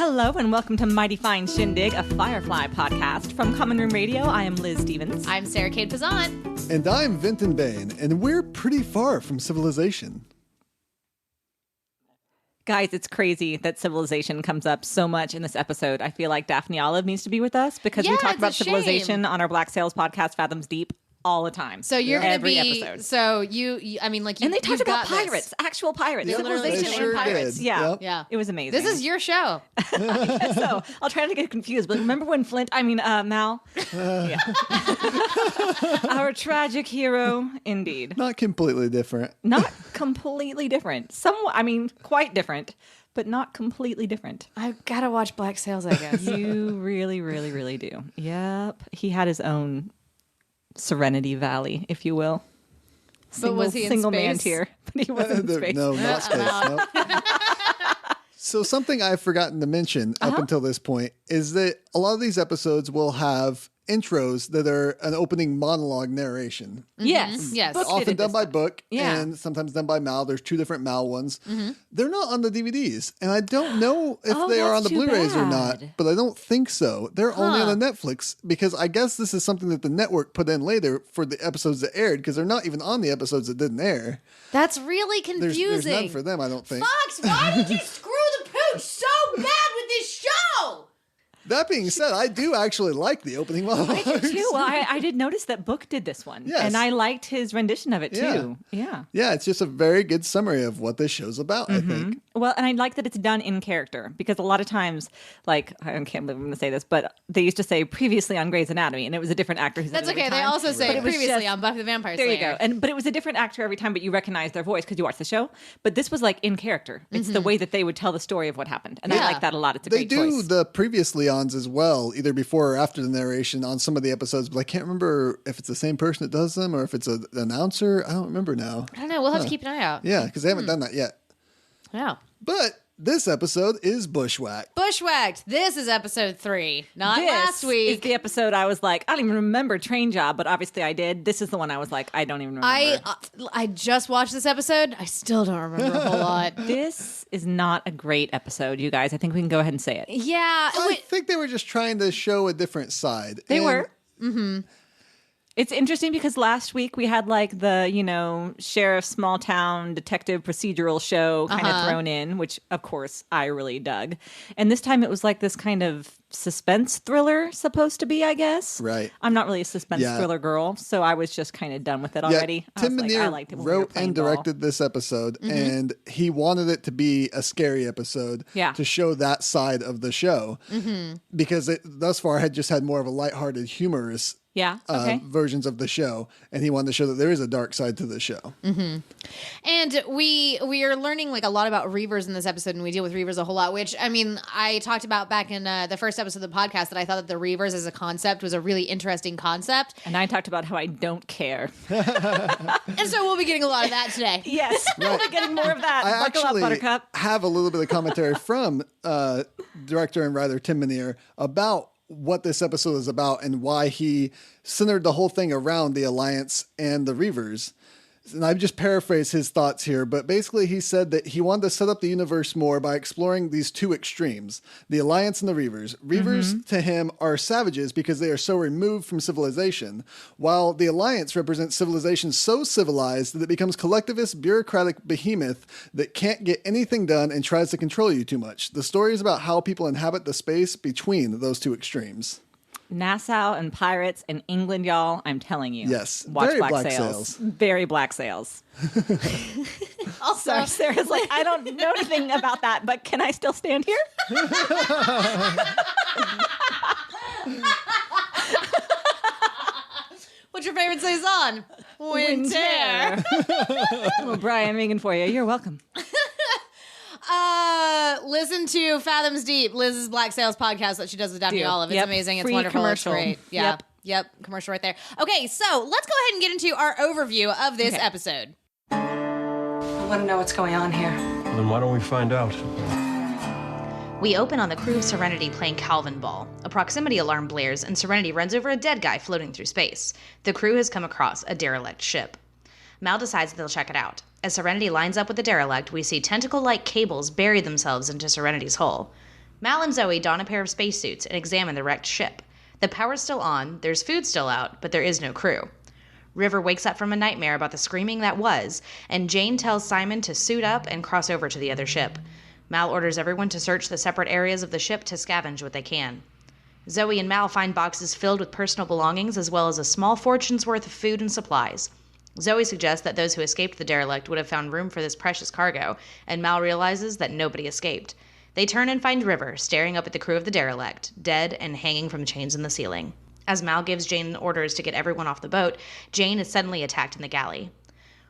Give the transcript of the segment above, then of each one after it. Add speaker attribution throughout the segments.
Speaker 1: Hello and welcome to Mighty Fine Shindig, a Firefly podcast. From Common Room Radio, I am Liz Stevens.
Speaker 2: I'm Sarah Kate Pazant.
Speaker 3: And I'm Vinton Bain, and we're pretty far from civilization.
Speaker 1: Guys, it's crazy that civilization comes up so much in this episode. I feel like Daphne Olive needs to be with us because we talk about civilization on our Black Sails podcast, Fathoms Deep, all the time.
Speaker 2: So you're going to be
Speaker 1: episode.
Speaker 2: So you I mean, like, you,
Speaker 1: and they talked about
Speaker 2: pirates,
Speaker 1: actual pirates,
Speaker 3: yep,
Speaker 1: civilization and pirates.
Speaker 3: Did.
Speaker 1: Yeah,
Speaker 3: yep.
Speaker 2: Yeah,
Speaker 1: it was amazing.
Speaker 2: This is your show.
Speaker 1: So I'll try not to get confused. But remember when Mal? Yeah. Our tragic hero, indeed.
Speaker 3: Not completely different.
Speaker 1: Not completely different. Somewhat, I mean, quite different, but not completely different.
Speaker 2: I've got to watch Black Sails, I guess.
Speaker 1: You really, really, really do. Yep. He had his own Serenity Valley, if you will.
Speaker 2: But was he in
Speaker 1: single
Speaker 2: space?
Speaker 1: man tier, but he wasn't in space.
Speaker 3: No, not space. No. So something I've forgotten to mention up until this point is that a lot of these episodes will have intros that are an opening monologue narration.
Speaker 1: Yes.
Speaker 2: Yes.
Speaker 1: Book did
Speaker 3: Often
Speaker 1: it
Speaker 3: done
Speaker 1: this
Speaker 3: by
Speaker 1: time.
Speaker 3: book
Speaker 1: Yeah.
Speaker 3: and sometimes done by Mal. There's two different Mal ones. They're not on the DVDs. And I don't know if they are on
Speaker 1: that's
Speaker 3: the
Speaker 1: too
Speaker 3: Blu-rays or not,
Speaker 1: bad.
Speaker 3: but I don't think so. They're only on the Netflix because I guess this is something that the network put in later for the episodes that aired because they're not even on the episodes that didn't air.
Speaker 2: That's really confusing.
Speaker 3: There's none for them, I don't think.
Speaker 2: Fox, why did you screw the pooch so bad with this show?
Speaker 3: That being said, I do actually like the opening monologue.
Speaker 1: I do too. Well, I did notice that Book did this one.
Speaker 3: Yes.
Speaker 1: And I liked his rendition of it too. Yeah.
Speaker 3: Yeah, it's just a very good summary of what this show's about, I think.
Speaker 1: Well, and I like that it's done in character because a lot of times, like, I can't believe I'm going to say this, but they used to say previously on Grey's Anatomy, and it was a different actor.
Speaker 2: That's okay. They also say
Speaker 1: But it was
Speaker 2: previously
Speaker 1: just-
Speaker 2: on Buffy the Vampire
Speaker 1: There
Speaker 2: Slayer.
Speaker 1: you go. But it was a different actor every time, but you recognize their voice because you watch the show. But this was like in character. It's the way that they would tell the story of what happened. And I
Speaker 2: Yeah.
Speaker 1: like that a lot. It's a
Speaker 3: They
Speaker 1: great
Speaker 3: do
Speaker 1: choice.
Speaker 3: the previously ons as well, either before or after the narration on some of the episodes, but I can't remember if it's the same person that does them or if it's an announcer. I don't remember now.
Speaker 2: I don't know. We'll have to keep an eye out.
Speaker 3: Yeah, because they haven't done that yet.
Speaker 2: Yeah.
Speaker 3: But this episode is Bushwhacked.
Speaker 2: Bushwhacked. This is episode 3, not
Speaker 1: This
Speaker 2: last week.
Speaker 1: is the episode I was like, I don't even remember Train Job, but obviously I did. This is the one I was like, I don't even remember.
Speaker 2: I just watched this episode. I still don't remember a whole lot.
Speaker 1: This is not a great episode, you guys. I think we can go ahead and say it.
Speaker 2: Yeah.
Speaker 3: I think they were just trying to show a different side.
Speaker 1: They
Speaker 3: And
Speaker 1: were. It's interesting because last week we had like the, sheriff, small town, detective procedural show kind of thrown in, which of course I really dug. And this time it was like this kind of suspense thriller supposed to be, I guess.
Speaker 3: Right.
Speaker 1: I'm not really a suspense
Speaker 3: Yeah.
Speaker 1: thriller girl, so I was just kind of done with it
Speaker 3: Yeah,
Speaker 1: already. I
Speaker 3: Tim
Speaker 1: was like, I
Speaker 3: Minear
Speaker 1: liked it when we were
Speaker 3: wrote
Speaker 1: playing
Speaker 3: and
Speaker 1: ball.
Speaker 3: directed this episode, and he wanted it to be a scary episode
Speaker 1: Yeah.
Speaker 3: to show that side of the show because it thus far had just had more of a lighthearted, humorous
Speaker 1: Yeah. Okay.
Speaker 3: versions of the show, and he wanted to show that there is a dark side to the show.
Speaker 2: And we are learning like a lot about reavers in this episode, and we deal with reavers a whole lot, which, I mean, I talked about back in the first episode of the podcast that I thought that the reavers as a concept was a really interesting concept.
Speaker 1: And I talked about how I don't care.
Speaker 2: And so we'll be getting a lot of that today.
Speaker 1: Yes. We'll be getting more of that.
Speaker 3: I
Speaker 1: Buckle up,
Speaker 3: actually
Speaker 1: Buttercup.
Speaker 3: have a little bit of commentary from director and writer Tim Minear about what this episode is about and why he centered the whole thing around the Alliance and the Reavers. And I've just paraphrased his thoughts here, but basically he said that he wanted to set up the universe more by exploring these two extremes, the Alliance and the Reavers. Reavers to him are savages because they are so removed from civilization, while the Alliance represents civilization so civilized that it becomes collectivist, bureaucratic behemoth that can't get anything done and tries to control you too much. The story is about how people inhabit the space between those two extremes.
Speaker 1: Nassau and pirates in England, y'all. I'm telling you.
Speaker 3: Yes.
Speaker 1: Watch
Speaker 3: Very
Speaker 1: Black,
Speaker 3: Black
Speaker 1: Sails.
Speaker 3: Sails.
Speaker 1: Very Black Sails.
Speaker 2: Also,
Speaker 1: Sarah's like, I don't know anything about that, but can I still stand here?
Speaker 2: what's your favorite saison? Winter.
Speaker 1: Well, Brian Regan for you. You're welcome.
Speaker 2: Listen to Fathoms Deep, Liz's Black Sails podcast that she does with Daphne
Speaker 1: Do.
Speaker 2: Olive. It's
Speaker 1: Yep.
Speaker 2: amazing. It's
Speaker 1: Free
Speaker 2: wonderful.
Speaker 1: commercial.
Speaker 2: It's great. Yeah. Yep. Commercial right there. Okay, so let's go ahead and get into our overview of this episode.
Speaker 4: I want to know what's going on here.
Speaker 5: Then why don't we find out?
Speaker 6: We open on the crew of Serenity playing Calvin Ball. A proximity alarm blares and Serenity runs over a dead guy floating through space. The crew has come across a derelict ship. Mal decides that they'll check it out. As Serenity lines up with the derelict, we see tentacle-like cables bury themselves into Serenity's hull. Mal and Zoe don a pair of spacesuits and examine the wrecked ship. The power's still on, there's food still out, but there is no crew. River wakes up from a nightmare about the screaming that was, and Jane tells Simon to suit up and cross over to the other ship. Mal orders everyone to search the separate areas of the ship to scavenge what they can. Zoe and Mal find boxes filled with personal belongings as well as a small fortune's worth of food and supplies. Zoe suggests that those who escaped the derelict would have found room for this precious cargo, and Mal realizes that nobody escaped. They turn and find River, staring up at the crew of the derelict, dead and hanging from chains in the ceiling. As Mal gives Jane orders to get everyone off the boat, Jane is suddenly attacked in the galley.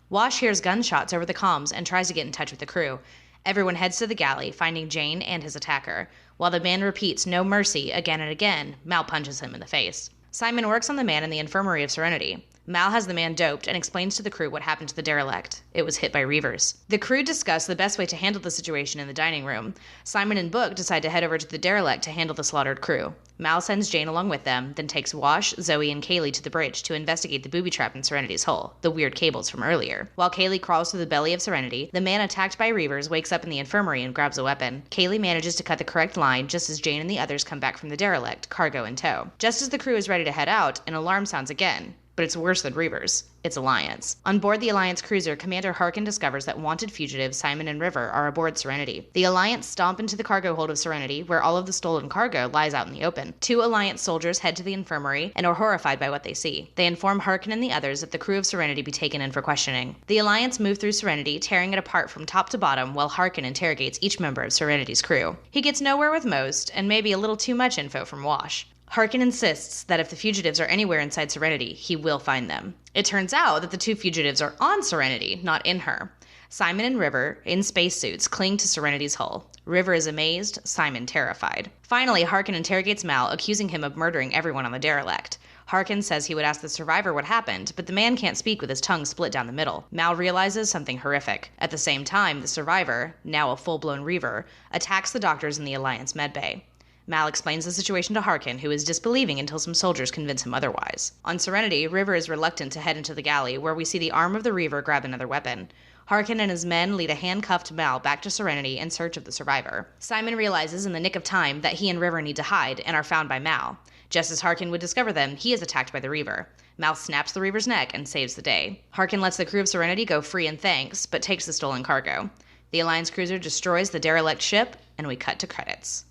Speaker 6: Wash hears gunshots over the comms and tries to get in touch with the crew. Everyone heads to the galley, finding Jane and his attacker. While the man repeats no mercy again and again, Mal punches him in the face. Simon works on the man in the infirmary of Serenity. Mal has the man doped and explains to the crew what happened to the derelict. It was hit by reavers. The crew discuss the best way to handle the situation in the dining room. Simon and Book decide to head over to the derelict to handle the slaughtered crew. Mal sends Jane along with them, then takes Wash, Zoe, and Kaylee to the bridge to investigate the booby trap in Serenity's hull, the weird cables from earlier. While Kaylee crawls through the belly of Serenity, the man attacked by reavers wakes up in the infirmary and grabs a weapon. Kaylee manages to cut the correct line just as Jane and the others come back from the derelict, cargo in tow. Just as the crew is ready to head out, an alarm sounds again. But it's worse than reavers. It's Alliance. On board the Alliance cruiser, Commander Harkin discovers that wanted fugitives Simon and River are aboard Serenity. The Alliance stomp into the cargo hold of Serenity, where all of the stolen cargo lies out in the open. 2 Alliance soldiers head to the infirmary and are horrified by what they see. They inform Harkin and the others that the crew of Serenity be taken in for questioning. The Alliance move through Serenity, tearing it apart from top to bottom, while Harkin interrogates each member of Serenity's crew. He gets nowhere with most, and maybe a little too much info from Wash. Harkin insists that if the fugitives are anywhere inside Serenity, he will find them. It turns out that the 2 fugitives are on Serenity, not in her. Simon and River, in spacesuits, cling to Serenity's hull. River is amazed, Simon terrified. Finally, Harkin interrogates Mal, accusing him of murdering everyone on the derelict. Harkin says he would ask the survivor what happened, but the man can't speak with his tongue split down the middle. Mal realizes something horrific. At the same time, the survivor, now a full-blown reaver, attacks the doctors in the Alliance medbay. Mal explains the situation to Harkin, who is disbelieving until some soldiers convince him otherwise. On Serenity, River is reluctant to head into the galley, where we see the arm of the reaver grab another weapon. Harkin and his men lead a handcuffed Mal back to Serenity in search of the survivor. Simon realizes in the nick of time that he and River need to hide and are found by Mal. Just as Harkin would discover them, he is attacked by the reaver. Mal snaps the reaver's neck and saves the day. Harkin lets the crew of Serenity go free in thanks, but takes the stolen cargo. The Alliance cruiser destroys the derelict ship, and we cut to credits.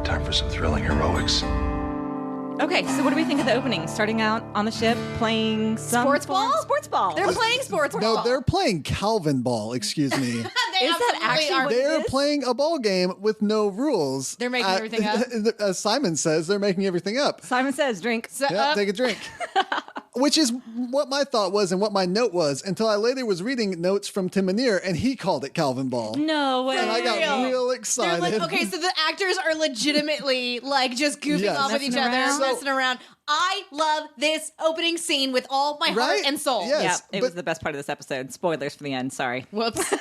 Speaker 5: Time for some thrilling heroics.
Speaker 1: Okay, so what do we think of the opening? Starting out on the ship, playing some
Speaker 2: Sports ball?
Speaker 1: Sports ball.
Speaker 2: They're playing sports ball.
Speaker 3: No, they're playing Calvin ball, excuse me.
Speaker 2: They
Speaker 1: Is that
Speaker 2: absolutely
Speaker 1: actually
Speaker 2: are.
Speaker 1: what it
Speaker 3: They're
Speaker 1: is?
Speaker 3: playing a ball game with no rules.
Speaker 2: They're making everything up?
Speaker 3: As Simon says, they're making everything up.
Speaker 1: Simon says, drink.
Speaker 2: So,
Speaker 3: Yeah, take a drink. Which is what my thought was and what my note was until I later was reading notes from Tim Minear and he called it Calvin Ball.
Speaker 1: No way.
Speaker 3: And I got real
Speaker 2: they're
Speaker 3: excited.
Speaker 2: like, okay, so the actors are legitimately like just goofing
Speaker 3: Yes.
Speaker 2: off with each
Speaker 1: Messing
Speaker 2: other,
Speaker 1: around.
Speaker 2: messing around. I love this opening scene with all my heart
Speaker 3: Right?
Speaker 2: and soul.
Speaker 3: Yeah.
Speaker 1: Yeah,
Speaker 3: Yes,
Speaker 1: it was the best part of this episode. Spoilers for the end. Sorry.
Speaker 2: Whoops.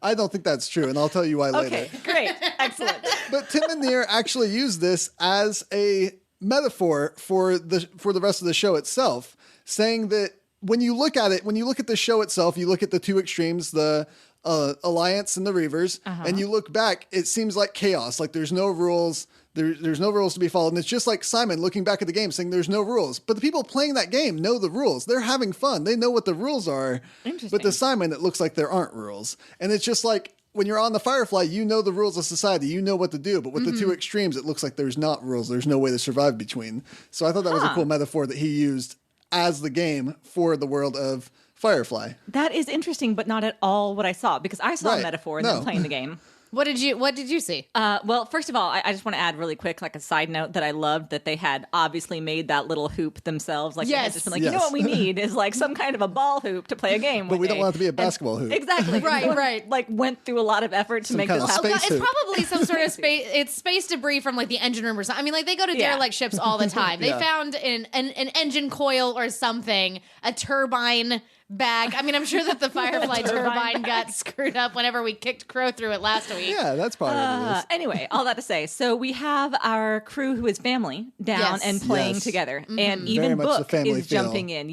Speaker 3: I don't think that's true, and I'll tell you why later.
Speaker 1: Okay, great. Excellent.
Speaker 3: But Tim Minear actually used this as a metaphor for the rest of the show itself, saying that when you look at it, when you look at the show itself, you look at the 2 extremes, the Alliance and the Reavers, and you look back, it seems like chaos. Like there's no rules. There's no rules to be followed. And it's just like Simon looking back at the game saying there's no rules. But the people playing that game know the rules. They're having fun. They know what the rules are.
Speaker 1: Interesting.
Speaker 3: But to Simon, it looks like there aren't rules. And it's just like when you're on the Firefly, you know the rules of society. You know what to do. But with the 2 extremes, it looks like there's not rules. There's no way to survive between. So I thought that was a cool metaphor that he used as the game for the world of Firefly.
Speaker 1: That is interesting, but not at all what I saw, because I saw a
Speaker 3: Right.
Speaker 1: metaphor and
Speaker 3: No.
Speaker 1: then playing the game.
Speaker 2: What did you see?
Speaker 1: Well, first of all, I just want to add really quick, like a side note, that I loved that they had obviously made that little hoop themselves. Like, they had
Speaker 2: Yes.
Speaker 1: just been like,
Speaker 3: Yes.
Speaker 1: you know what we need is like some kind of a ball hoop to play a game.
Speaker 3: But we don't
Speaker 1: with.
Speaker 3: want it to be a
Speaker 1: And-
Speaker 3: basketball hoop.
Speaker 1: Exactly.
Speaker 2: Right,
Speaker 1: Someone,
Speaker 2: right.
Speaker 1: Like went through a lot of effort to
Speaker 3: Some
Speaker 1: make
Speaker 3: kind
Speaker 1: this
Speaker 3: of
Speaker 1: happen.
Speaker 3: space
Speaker 2: It's
Speaker 3: hoop.
Speaker 2: probably some sort of space. It's space debris from like the engine room or something. I mean, like they go to
Speaker 1: Yeah.
Speaker 2: derelict ships all the time. They
Speaker 3: Yeah.
Speaker 2: found an engine coil or something, a turbine bag. I mean, I'm sure that the Firefly turbine got screwed up whenever we kicked Crow through it last week.
Speaker 3: Yeah, that's part of it.
Speaker 1: Anyway, all that to say, so we have our crew who is family down
Speaker 2: Yes.
Speaker 1: and playing
Speaker 3: Yes.
Speaker 1: together, and
Speaker 3: Very
Speaker 1: even
Speaker 3: much the
Speaker 1: Book
Speaker 3: family
Speaker 1: is
Speaker 3: feel.
Speaker 1: jumping in,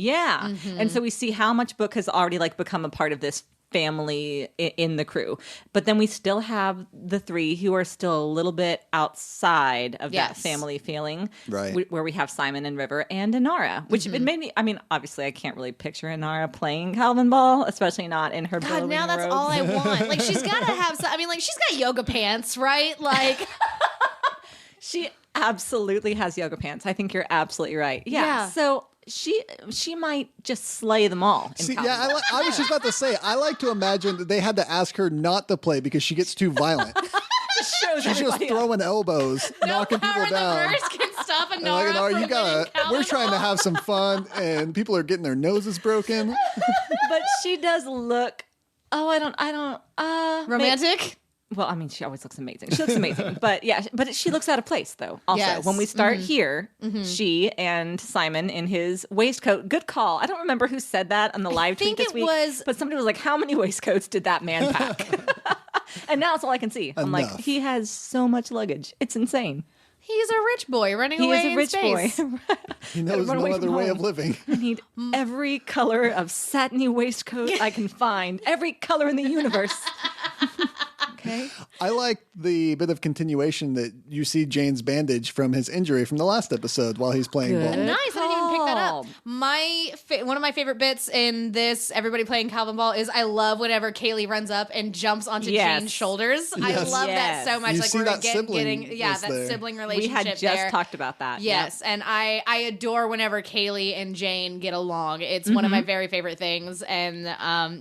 Speaker 1: and so we see how much Book has already like become a part of this family in the crew. But then we still have the three who are still a little bit outside of that family feeling.
Speaker 3: Right.
Speaker 1: Where we have Simon and River and Inara, which it made me, I mean, obviously I can't really picture Inara playing Calvin Ball, especially not in her
Speaker 2: God, now that's
Speaker 1: robes.
Speaker 2: all I want. Like, she's got to have some, I mean, like, she's got yoga pants, right? Like,
Speaker 1: She absolutely has yoga pants. I think you're absolutely right. Yeah. So she might just slay them all.
Speaker 3: See, yeah, I was just about to say, I like to imagine that they had to ask her not to play because she gets too violent. She's just throwing elbows, knocking people down.
Speaker 2: Can stop
Speaker 3: And like,
Speaker 2: Inara
Speaker 3: Inara, we're trying to have some fun, and people are getting their noses broken.
Speaker 1: But she does look. Oh, I don't.
Speaker 2: romantic.
Speaker 1: Well, I mean, she always looks amazing. She looks amazing. But yeah, but she looks out of place, though. Also,
Speaker 2: Yes.
Speaker 1: when we start here, she and Simon in his waistcoat. Good call. I don't remember who said that on the live tweet this week. But somebody was like, how many waistcoats did that man pack? And now it's all I can see. I'm like, he has so much luggage. It's insane.
Speaker 2: He's a rich boy running
Speaker 1: He
Speaker 2: away
Speaker 1: is a
Speaker 2: in
Speaker 1: rich
Speaker 2: space.
Speaker 1: boy.
Speaker 3: He knows
Speaker 1: Run
Speaker 3: no
Speaker 1: away
Speaker 3: other
Speaker 1: from
Speaker 3: way
Speaker 1: home.
Speaker 3: of living.
Speaker 1: I need every color of satiny waistcoat I can find. Every color in the universe. Okay.
Speaker 3: I like the bit of continuation that you see Jane's bandage from his injury from the last episode while he's playing
Speaker 1: Good.
Speaker 3: ball.
Speaker 2: Nice. I didn't even pick that up.
Speaker 1: call.
Speaker 2: One of my favorite bits in this everybody playing Calvin Ball is I love whenever Kaylee runs up and jumps onto
Speaker 1: Yes.
Speaker 2: Jane's shoulders. I
Speaker 3: Yes.
Speaker 2: love that
Speaker 1: Yes.
Speaker 2: so much.
Speaker 3: You
Speaker 2: like
Speaker 3: see
Speaker 2: we're
Speaker 3: that
Speaker 2: getting
Speaker 3: sibling-ness
Speaker 2: that
Speaker 3: there.
Speaker 2: sibling
Speaker 1: We
Speaker 2: relationship
Speaker 1: had just
Speaker 2: there.
Speaker 1: talked about that.
Speaker 2: Yes, and I adore whenever Kaylee and Jane get along. It's one of my very favorite things, and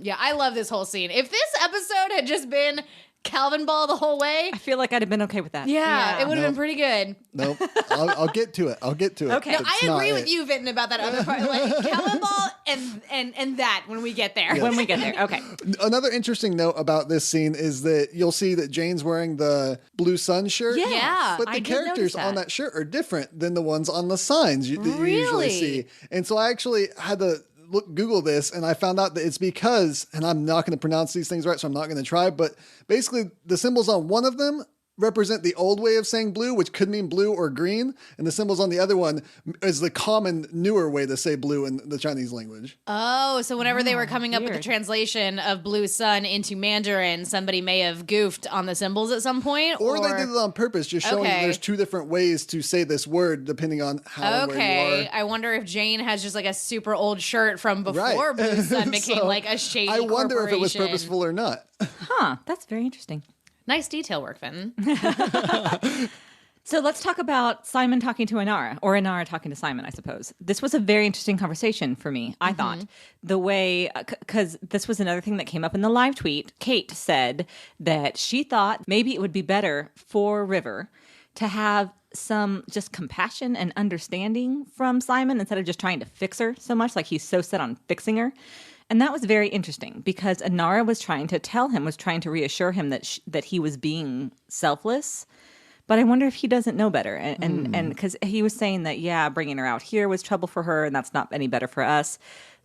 Speaker 2: yeah, I love this whole scene. If this episode had just been Calvin Ball the whole way,
Speaker 1: I feel like I'd have been okay with that.
Speaker 2: yeah, it would have been
Speaker 3: Nope.
Speaker 2: pretty good.
Speaker 3: Nope. I'll get to it.
Speaker 1: Okay.
Speaker 2: No,
Speaker 1: It's
Speaker 2: I agree with you, Vinton, about that other part. Like Calvin Ball and that when we get there.
Speaker 1: When we get there. Okay.
Speaker 3: Another interesting note about this scene is that you'll see that Jane's wearing the blue sun shirt.
Speaker 2: Yeah,
Speaker 3: But
Speaker 1: I
Speaker 3: the
Speaker 1: did notice
Speaker 3: characters on that shirt are different than the ones on the signs that you usually
Speaker 2: Really?
Speaker 3: see. And so I actually had to Google this, and I found out that it's because, and I'm not going to pronounce these things right, so I'm not going to try, but basically the symbols on one of them represent the old way of saying blue, which could mean blue or green, and the symbols on the other one is the common, newer way to say blue in the Chinese language.
Speaker 2: Oh, so whenever they were coming up with the
Speaker 1: weird.
Speaker 2: translation of blue sun into Mandarin, somebody may have goofed on the symbols at some point?
Speaker 3: Or they did it on purpose, just showing
Speaker 2: Okay.
Speaker 3: there's two different ways to say this word depending on how and where
Speaker 2: Okay,
Speaker 3: you are.
Speaker 2: I wonder if Jane has just like a super old shirt from before
Speaker 3: Right.
Speaker 2: Blue Sun became
Speaker 3: So,
Speaker 2: like a shady
Speaker 3: I wonder if it was
Speaker 2: corporation.
Speaker 3: purposeful or not.
Speaker 1: Huh. That's very interesting.
Speaker 2: Nice detail work, Fenton.
Speaker 1: So let's talk about Simon talking to Inara, or Inara talking to Simon, I suppose. This was a very interesting conversation for me, I thought. The way, because this was another thing that came up in the live tweet. Kate said that she thought maybe it would be better for River to have some just compassion and understanding from Simon instead of just trying to fix her so much, like he's so set on fixing her. And that was very interesting because Inara was trying to tell him, was trying to reassure him that he was being selfless. But I wonder if he doesn't know better. And because he was saying that, yeah, bringing her out here was trouble for her and that's not any better for us.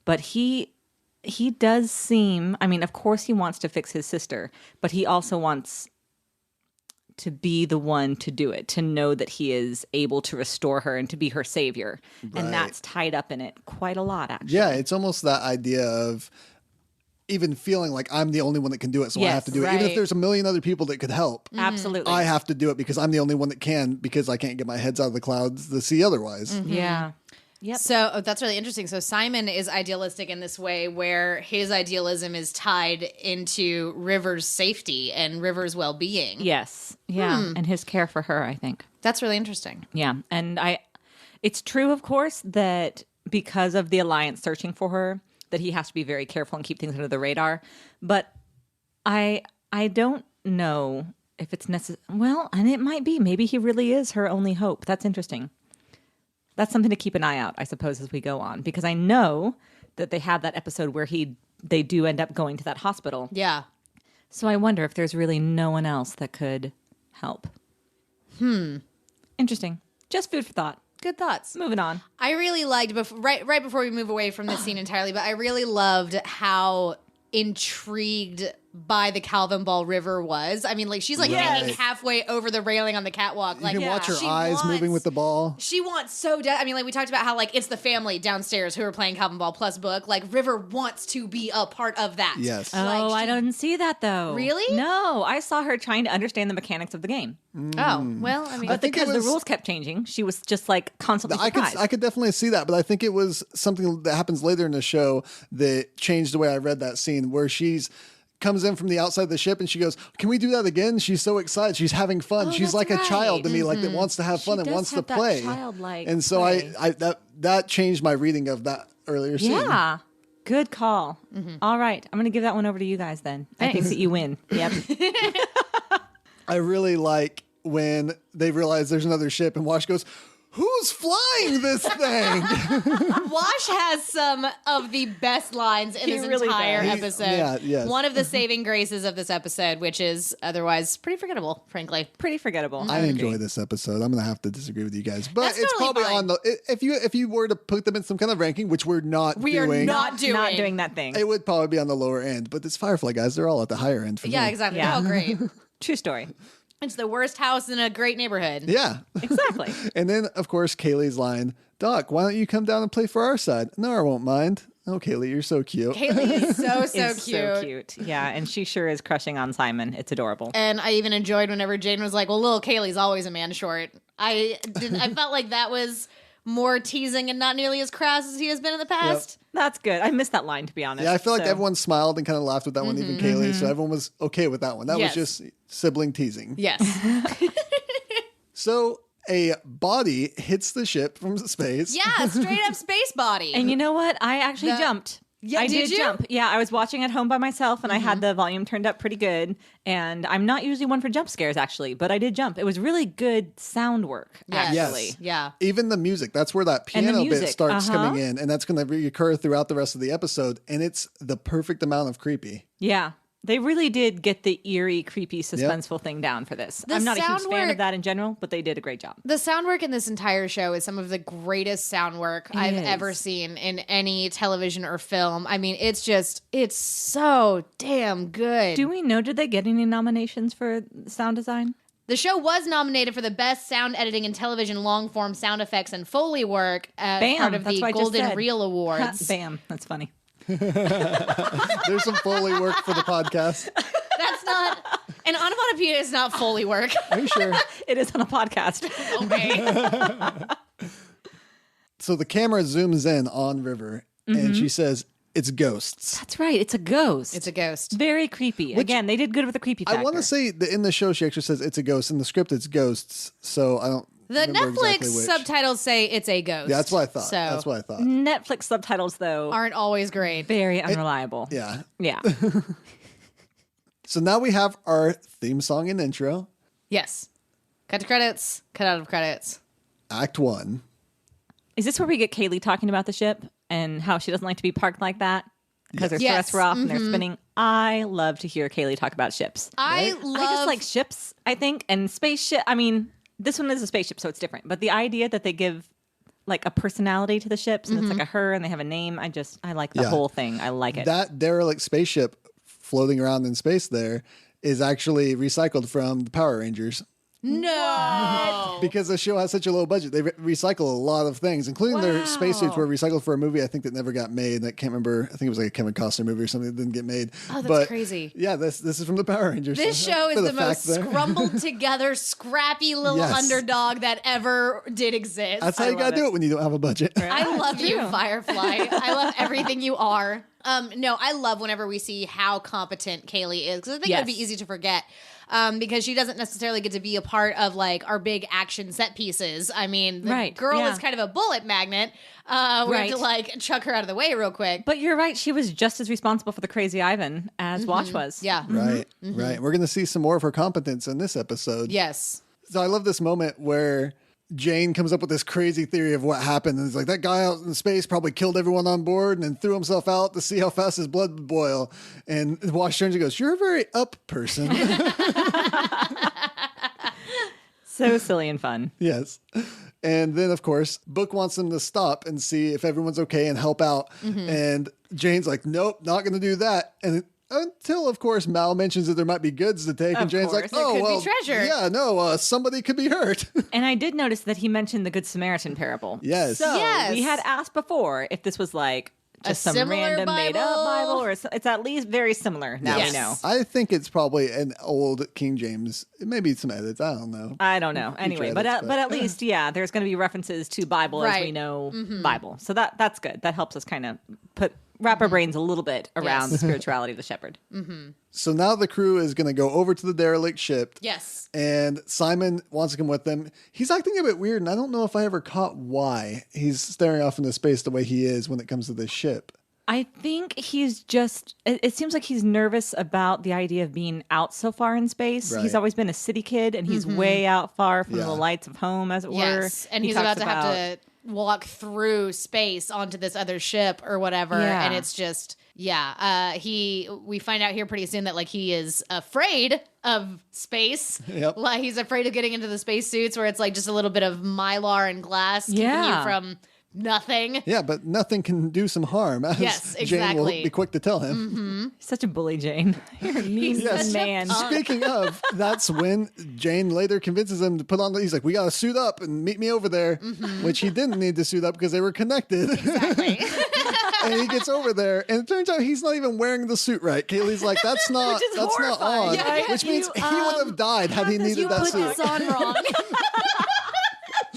Speaker 1: But he does seem, I mean, of course he wants to fix his sister, but he also wants to be the one to do it, to know that he is able to restore her and to be her savior.
Speaker 3: Right.
Speaker 1: And that's tied up in it quite a lot, actually.
Speaker 3: Yeah, it's almost that idea of even feeling like I'm the only one that can do it, so I
Speaker 1: Yes,
Speaker 3: have to do it. Even if
Speaker 2: right.
Speaker 3: there's a million other people that could help,
Speaker 1: Absolutely.
Speaker 3: I have to do it because I'm the only one that can, because I can't get my heads out of the clouds to see otherwise.
Speaker 1: Yeah. Yep.
Speaker 2: So that's really interesting. So Simon is idealistic in this way where his idealism is tied into River's safety and River's well-being.
Speaker 1: Yes. Yeah. And his care for her, I think.
Speaker 2: That's really interesting.
Speaker 1: Yeah. And it's true, of course, that because of the Alliance searching for her, that he has to be very careful and keep things under the radar. But I don't know if it's necessary. Well, and it might be. Maybe he really is her only hope. That's interesting. That's something to keep an eye out, I suppose, as we go on. Because I know that they have that episode where they do end up going to that hospital.
Speaker 2: Yeah.
Speaker 1: So I wonder if there's really no one else that could help. Interesting. Just food for thought.
Speaker 2: Good thoughts.
Speaker 1: Moving on.
Speaker 2: I really liked right before we move away from this scene entirely, but I really loved how intrigued by the Calvin Ball River was. I mean, like, she's like hanging halfway over the railing on the catwalk. Like,
Speaker 3: you can watch her
Speaker 2: she
Speaker 3: eyes moving with the ball.
Speaker 2: She wants so I mean, like, we talked about how, like, it's the family downstairs who are playing Calvin Ball plus Book. Like, River wants to be a part of that.
Speaker 3: Yes.
Speaker 1: Oh, I didn't see that though.
Speaker 2: Really?
Speaker 1: No, I saw her trying to understand the mechanics of the game.
Speaker 2: Oh, well, I mean,
Speaker 3: I think
Speaker 1: because
Speaker 3: it was,
Speaker 1: the rules kept changing, she was just like constantly surprised.
Speaker 3: I could definitely see that, but I think it was something that happens later in the show that changed the way I read that scene, where she's comes in from the outside of the ship and she goes, "Can we do that again?" She's so excited. She's having fun. She's like a child to me, like that wants to have fun and wants to play. And so I that changed my reading of that earlier scene.
Speaker 1: Yeah. Good call. All right. I'm going to give that one over to you guys then. I think that you win. Yep.
Speaker 3: I really like when they realize there's another ship and Wash goes, "Who's flying this thing?"
Speaker 2: Wash has some of the best lines in this
Speaker 1: really
Speaker 2: entire
Speaker 1: does.
Speaker 2: episode.
Speaker 3: Yes.
Speaker 2: One of the saving graces of this episode, which is otherwise pretty forgettable, frankly.
Speaker 1: Pretty forgettable.
Speaker 3: I enjoy this episode. I'm going to have to disagree with you guys, but
Speaker 2: That's
Speaker 3: it's
Speaker 2: totally
Speaker 3: probably
Speaker 2: fine.
Speaker 3: on the. If you were to put them in some kind of ranking, which we're not
Speaker 2: We
Speaker 3: doing,
Speaker 2: are not doing
Speaker 1: that thing.
Speaker 3: it would probably be on the lower end. But it's Firefly guys; they're all at the higher end for
Speaker 2: Yeah,
Speaker 3: me.
Speaker 2: exactly.
Speaker 1: Yeah.
Speaker 2: Oh, great.
Speaker 1: True story.
Speaker 2: It's the worst house in a great neighborhood.
Speaker 3: Yeah.
Speaker 1: Exactly.
Speaker 3: And then, of course, Kaylee's line, "Doc, why don't you come down and play for our side?" "No, I won't mind." "Oh, Kaylee, you're so cute."
Speaker 2: Kaylee is so
Speaker 1: It's
Speaker 2: cute.
Speaker 1: so cute. Yeah, and she sure is crushing on Simon. It's adorable.
Speaker 2: And I even enjoyed whenever Jane was like, "Well, little Kaylee's always a man short." I felt like that was more teasing and not nearly as crass as he has been in the past.
Speaker 1: That's good. I missed that line, to be honest.
Speaker 3: Yeah, I feel like
Speaker 1: so-
Speaker 3: everyone smiled and kind of laughed with that one, even Kaylee. So everyone was okay with that one. That
Speaker 2: Yes.
Speaker 3: was just sibling teasing.
Speaker 2: Yes.
Speaker 3: So a body hits the ship from space.
Speaker 2: Yeah, straight up space body.
Speaker 1: And you know what? I actually
Speaker 2: The-
Speaker 1: jumped.
Speaker 2: Yeah,
Speaker 1: I
Speaker 2: did you?
Speaker 1: jump. Yeah, I was watching at home by myself and I had the volume turned up pretty good. And I'm not usually one for jump scares, actually, but I did jump. It was really good sound work,
Speaker 2: Yes.
Speaker 1: actually.
Speaker 3: Yes.
Speaker 2: Yeah.
Speaker 3: Even the music, that's where that
Speaker 1: And the
Speaker 3: piano bit
Speaker 1: music,
Speaker 3: starts coming in, and that's going to reoccur throughout the rest of the episode, and it's the perfect amount of creepy.
Speaker 1: Yeah. They really did get the eerie, creepy, suspenseful thing down for this.
Speaker 2: The
Speaker 1: I'm not a huge
Speaker 2: sound
Speaker 1: fan
Speaker 2: work-
Speaker 1: of that in general, but they did a great job.
Speaker 2: The sound work in this entire show is some of the greatest sound work I've
Speaker 1: is.
Speaker 2: ever seen in any television or film. I mean, it's so damn good.
Speaker 1: Do we know, did they get any nominations for sound design?
Speaker 2: The show was nominated for the best sound editing in television, long form sound effects, and Foley work as
Speaker 1: Bam,
Speaker 2: part of
Speaker 1: that's
Speaker 2: the
Speaker 1: what I just
Speaker 2: Golden
Speaker 1: said.
Speaker 2: Reel Awards.
Speaker 1: Bam. That's funny.
Speaker 3: There's some Foley work for the podcast.
Speaker 2: That's not an onomatopoeia is not Foley work.
Speaker 3: Are you sure?
Speaker 1: It is on a podcast.
Speaker 2: Okay.
Speaker 3: So the camera zooms in on River, and she says, "It's ghosts."
Speaker 1: That's right. It's a ghost.
Speaker 2: It's a ghost.
Speaker 1: Very creepy. Again, they did good with the creepy factor.
Speaker 3: I want to say that in the show she actually says it's a ghost. In the script, it's ghosts. So I don't.
Speaker 2: The
Speaker 3: remember
Speaker 2: Netflix
Speaker 3: exactly which.
Speaker 2: subtitles say it's a ghost.
Speaker 3: Yeah, that's what I thought.
Speaker 2: So
Speaker 3: That's what I thought.
Speaker 1: Netflix subtitles, though,
Speaker 2: aren't always great.
Speaker 1: very unreliable.
Speaker 3: Yeah.
Speaker 1: Yeah.
Speaker 3: So now we have our theme song and intro,
Speaker 2: Yes. Cut to credits. Cut out of credits.
Speaker 3: Act 1.
Speaker 1: Is this where we get Kaylee talking about the ship and how she doesn't like to be parked like that? Because her
Speaker 2: Yes.
Speaker 1: threats were off and they're spinning. I love to hear Kaylee talk about ships.
Speaker 2: I
Speaker 1: I just like ships, I think, and spaceship. I mean, this one is a spaceship, so it's different. But the idea that they give like a personality to the ships and it's like a her and they have a name, I like the
Speaker 3: Yeah.
Speaker 1: whole thing. I like it.
Speaker 3: That derelict spaceship floating around in space there is actually recycled from the Power Rangers.
Speaker 2: No.
Speaker 3: Because the show has such a low budget, they recycle a lot of things, including their spacesuits were recycled for a movie I think that never got made. I can't remember. I think it was like a Kevin Costner movie or something that didn't get made.
Speaker 2: Oh, that's
Speaker 3: But,
Speaker 2: crazy.
Speaker 3: Yeah, this is from the Power Rangers.
Speaker 2: This
Speaker 3: So,
Speaker 2: show
Speaker 3: for
Speaker 2: is the most
Speaker 3: fact there.
Speaker 2: scrumbled together, scrappy little
Speaker 3: Yes.
Speaker 2: underdog that ever did exist.
Speaker 3: That's how you gotta do it when you don't have a budget.
Speaker 2: I love you, Firefly. I love everything you are. No, I love whenever we see how competent Kaylee is, because I think it would be
Speaker 1: Yes.
Speaker 2: easy to forget. Because she doesn't necessarily get to be a part of like our big action set pieces. I mean, the
Speaker 1: Right,
Speaker 2: girl
Speaker 1: yeah.
Speaker 2: is kind of a bullet magnet. We have
Speaker 1: Right.
Speaker 2: to like chuck her out of the way real quick.
Speaker 1: But you're right. She was just as responsible for the crazy Ivan as Wash was.
Speaker 2: Yeah.
Speaker 3: Right, right. We're gonna see some more of her competence in this episode.
Speaker 2: Yes.
Speaker 3: So I love this moment where Jane comes up with this crazy theory of what happened. And it's like, that guy out in space probably killed everyone on board and then threw himself out to see how fast his blood would boil. And Wash turns and goes, "You're a very up person."
Speaker 1: So silly and fun.
Speaker 3: Yes. And then, of course, Book wants them to stop and see if everyone's okay and help out. And Jane's like, "Nope, not going to do that." And Until, of course, Mal mentions that there might be goods to take, and
Speaker 1: Of
Speaker 3: Jane's like,
Speaker 1: course. There
Speaker 3: "Oh,
Speaker 2: could be
Speaker 3: well,
Speaker 2: treasure."
Speaker 3: yeah, no, somebody could be hurt."
Speaker 1: And I did notice that he mentioned the Good Samaritan parable.
Speaker 3: Yes.
Speaker 1: So
Speaker 2: Yes.
Speaker 1: we had asked before if this was like just some
Speaker 2: similar
Speaker 1: random made up
Speaker 2: Bible?
Speaker 1: Bible, or it's at least very similar. Now
Speaker 2: Yes.
Speaker 1: we know.
Speaker 3: I think it's probably an old King James. Maybe some edits. I don't know.
Speaker 1: I don't know. Anyway,
Speaker 3: edits,
Speaker 1: but at least, yeah, there's going to be references to Bible as we
Speaker 2: Right.
Speaker 1: know Bible. So that's good. That helps us kind of wrap our brains a little bit around
Speaker 2: Yes.
Speaker 1: the spirituality of the shepherd.
Speaker 3: So now the crew is going to go over to the derelict ship.
Speaker 2: Yes.
Speaker 3: And Simon wants to come with them. He's acting a bit weird, and I don't know if I ever caught why he's staring off into space the way he is when it comes to this ship.
Speaker 1: I think he's just, it seems like he's nervous about the idea of being out so far in space.
Speaker 3: Right.
Speaker 1: He's always been a city kid, and he's way out far from
Speaker 3: Yeah.
Speaker 1: the lights of home, as it were.
Speaker 2: Yes. And
Speaker 1: He
Speaker 2: he's
Speaker 1: talks
Speaker 2: about to have to walk through space onto this other ship or whatever.
Speaker 1: Yeah.
Speaker 2: And it's just, we find out here pretty soon that like he is afraid of space.
Speaker 3: Yep.
Speaker 2: Like he's afraid of getting into the space suits where it's like just a little bit of mylar and glass keeping
Speaker 1: Yeah.
Speaker 2: you from nothing.
Speaker 3: Yeah, but nothing can do some harm. As
Speaker 2: Yes,
Speaker 3: Jane will
Speaker 2: exactly.
Speaker 3: be quick to tell him.
Speaker 1: Such a bully, Jane. You're a mean
Speaker 3: Yes.
Speaker 1: man.
Speaker 3: Speaking of, that's when Jane later convinces him to put on. He's like, "We got to suit up and meet me over there," which he didn't need to suit up because they were connected.
Speaker 2: Exactly.
Speaker 3: And he gets over there, and it turns out he's not even wearing the suit right. Kaylee's like, "That's not
Speaker 1: is
Speaker 3: that's not on,"
Speaker 1: horrifying. Yeah,
Speaker 3: which means he would have died had he needed that
Speaker 2: put
Speaker 3: suit.
Speaker 2: this on wrong.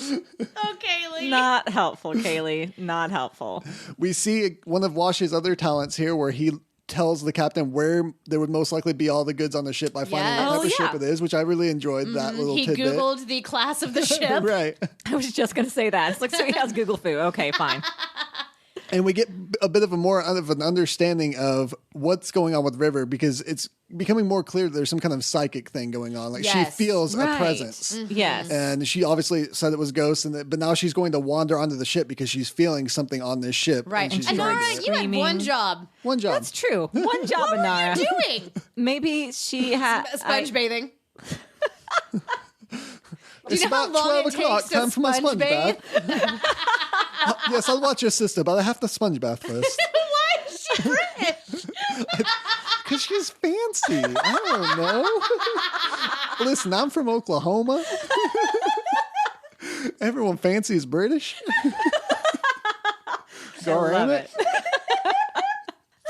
Speaker 2: Okay, Lee.
Speaker 1: Not helpful, Kaylee. Not helpful.
Speaker 3: We see one of Wash's other talents here, where he tells the captain where there would most likely be all the goods on the ship by finding
Speaker 2: Yes.
Speaker 3: what type
Speaker 1: Oh,
Speaker 3: of ship
Speaker 1: yeah.
Speaker 3: it is, which I really enjoyed that little
Speaker 2: He
Speaker 3: tidbit.
Speaker 2: Googled the class of the ship.
Speaker 3: Right.
Speaker 1: I was just going to say that. It's like, so he has Google Foo. Okay, fine.
Speaker 3: And we get a bit of a more of an understanding of what's going on with River, because it's becoming more clear that there's some kind of psychic thing going on. Like
Speaker 2: Yes.
Speaker 3: she feels a
Speaker 1: Right.
Speaker 3: presence.
Speaker 1: Yes.
Speaker 3: And she obviously said it was ghosts, but now she's going to wander onto the ship because she's feeling something on this ship.
Speaker 2: Right.
Speaker 3: And she's
Speaker 2: And
Speaker 3: trying
Speaker 2: Nara,
Speaker 3: to-
Speaker 2: you had
Speaker 1: Screaming.
Speaker 2: one job.
Speaker 3: one job.
Speaker 1: That's true. One job,
Speaker 2: What
Speaker 1: Inara.
Speaker 2: were you doing?
Speaker 1: Maybe she had
Speaker 2: Sponge bathing. Do
Speaker 3: It's
Speaker 2: you know how
Speaker 3: about
Speaker 2: long
Speaker 3: 12
Speaker 2: it
Speaker 3: o'clock.
Speaker 2: takes
Speaker 3: Time
Speaker 2: to
Speaker 3: for my
Speaker 2: sponge
Speaker 3: sponge
Speaker 2: bathe?
Speaker 3: bath. Yes, I'll watch your sister, but I have to sponge bath first.
Speaker 2: Why is she British?
Speaker 3: Because she's fancy. I don't know. Listen, I'm from Oklahoma. Everyone fancy is British.
Speaker 1: I love it.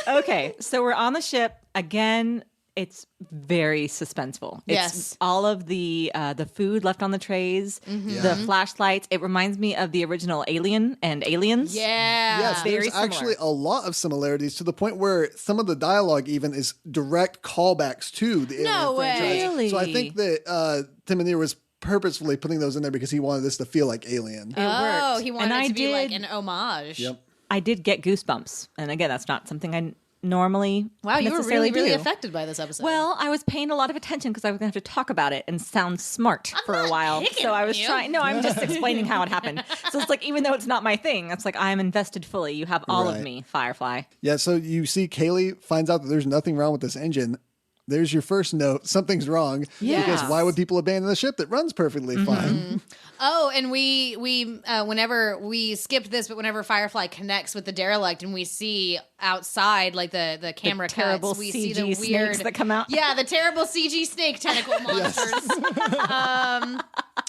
Speaker 1: Okay, so we're on the ship again. It's very suspenseful. It's
Speaker 2: Yes.
Speaker 1: all of the food left on the trays, the flashlights. It reminds me of the original Alien and Aliens.
Speaker 2: Yeah.
Speaker 3: Yes,
Speaker 1: very
Speaker 3: there's
Speaker 1: similar.
Speaker 3: actually a lot of similarities to the point where some of the dialogue even is direct callbacks to the
Speaker 2: No
Speaker 3: Alien
Speaker 2: way.
Speaker 3: franchise.
Speaker 1: Really?
Speaker 3: So I think that Tim Anir was purposefully putting those in there because he wanted this to feel like Alien.
Speaker 2: Oh,
Speaker 1: worked.
Speaker 2: he wanted
Speaker 1: And
Speaker 2: it
Speaker 1: I
Speaker 2: to be like
Speaker 1: did-
Speaker 2: an homage.
Speaker 3: Yep.
Speaker 1: I did get goosebumps, and again, that's not something I normally.
Speaker 2: Wow, you were
Speaker 1: necessarily
Speaker 2: really, really
Speaker 1: do.
Speaker 2: affected by this episode.
Speaker 1: Well, I was paying a lot of attention because I was going to have to talk about it and sound smart for a
Speaker 2: not
Speaker 1: while.
Speaker 2: picking
Speaker 1: So I
Speaker 2: on
Speaker 1: was
Speaker 2: you.
Speaker 1: trying. No, I'm just explaining how it happened. So it's like, even though it's not my thing, it's like I'm invested fully. You have all
Speaker 3: Right.
Speaker 1: of me, Firefly.
Speaker 3: Yeah, so you see Kaylee finds out that there's nothing wrong with this engine. There's your first note. Something's wrong.
Speaker 1: Yes.
Speaker 3: Because why would people abandon a ship that runs perfectly fine?
Speaker 2: oh, and we whenever we skipped this, but whenever Firefly connects with the derelict and we see outside, like the camera
Speaker 1: terrible
Speaker 2: cuts, we see the
Speaker 1: CG
Speaker 2: weird
Speaker 1: snakes that come out.
Speaker 2: Yeah, the terrible CG snake tentacle monsters.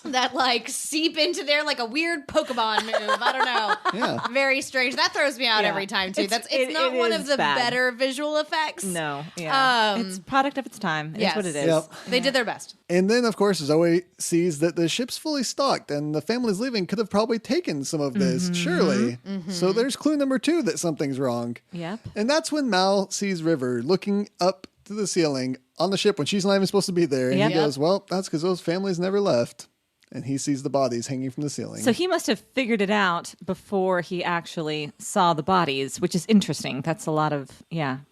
Speaker 2: That like seep into there like a weird Pokemon move. I don't know.
Speaker 3: Yeah.
Speaker 2: Very strange. That throws me out
Speaker 1: Yeah.
Speaker 2: every time too.
Speaker 1: It's-
Speaker 2: It's not
Speaker 1: it
Speaker 2: one
Speaker 1: is
Speaker 2: of the
Speaker 1: bad.
Speaker 2: better visual effects.
Speaker 1: No, yeah,
Speaker 2: Um,
Speaker 1: it's a product of its time. It's
Speaker 2: yes.
Speaker 1: what it is.
Speaker 3: Yep.
Speaker 2: They did their best.
Speaker 3: And then, of course, Zoe sees that the ship's fully stocked and the families leaving could have probably taken some of this, surely. So there's clue number 2 that something's wrong.
Speaker 1: Yep.
Speaker 3: And that's when Mal sees River looking up to the ceiling on the ship when she's not even supposed to be there. And
Speaker 1: Yep.
Speaker 3: he goes, well, that's because those families never left. And he sees the bodies hanging from the ceiling.
Speaker 1: So he must have figured it out before he actually saw the bodies, which is interesting. That's a lot of,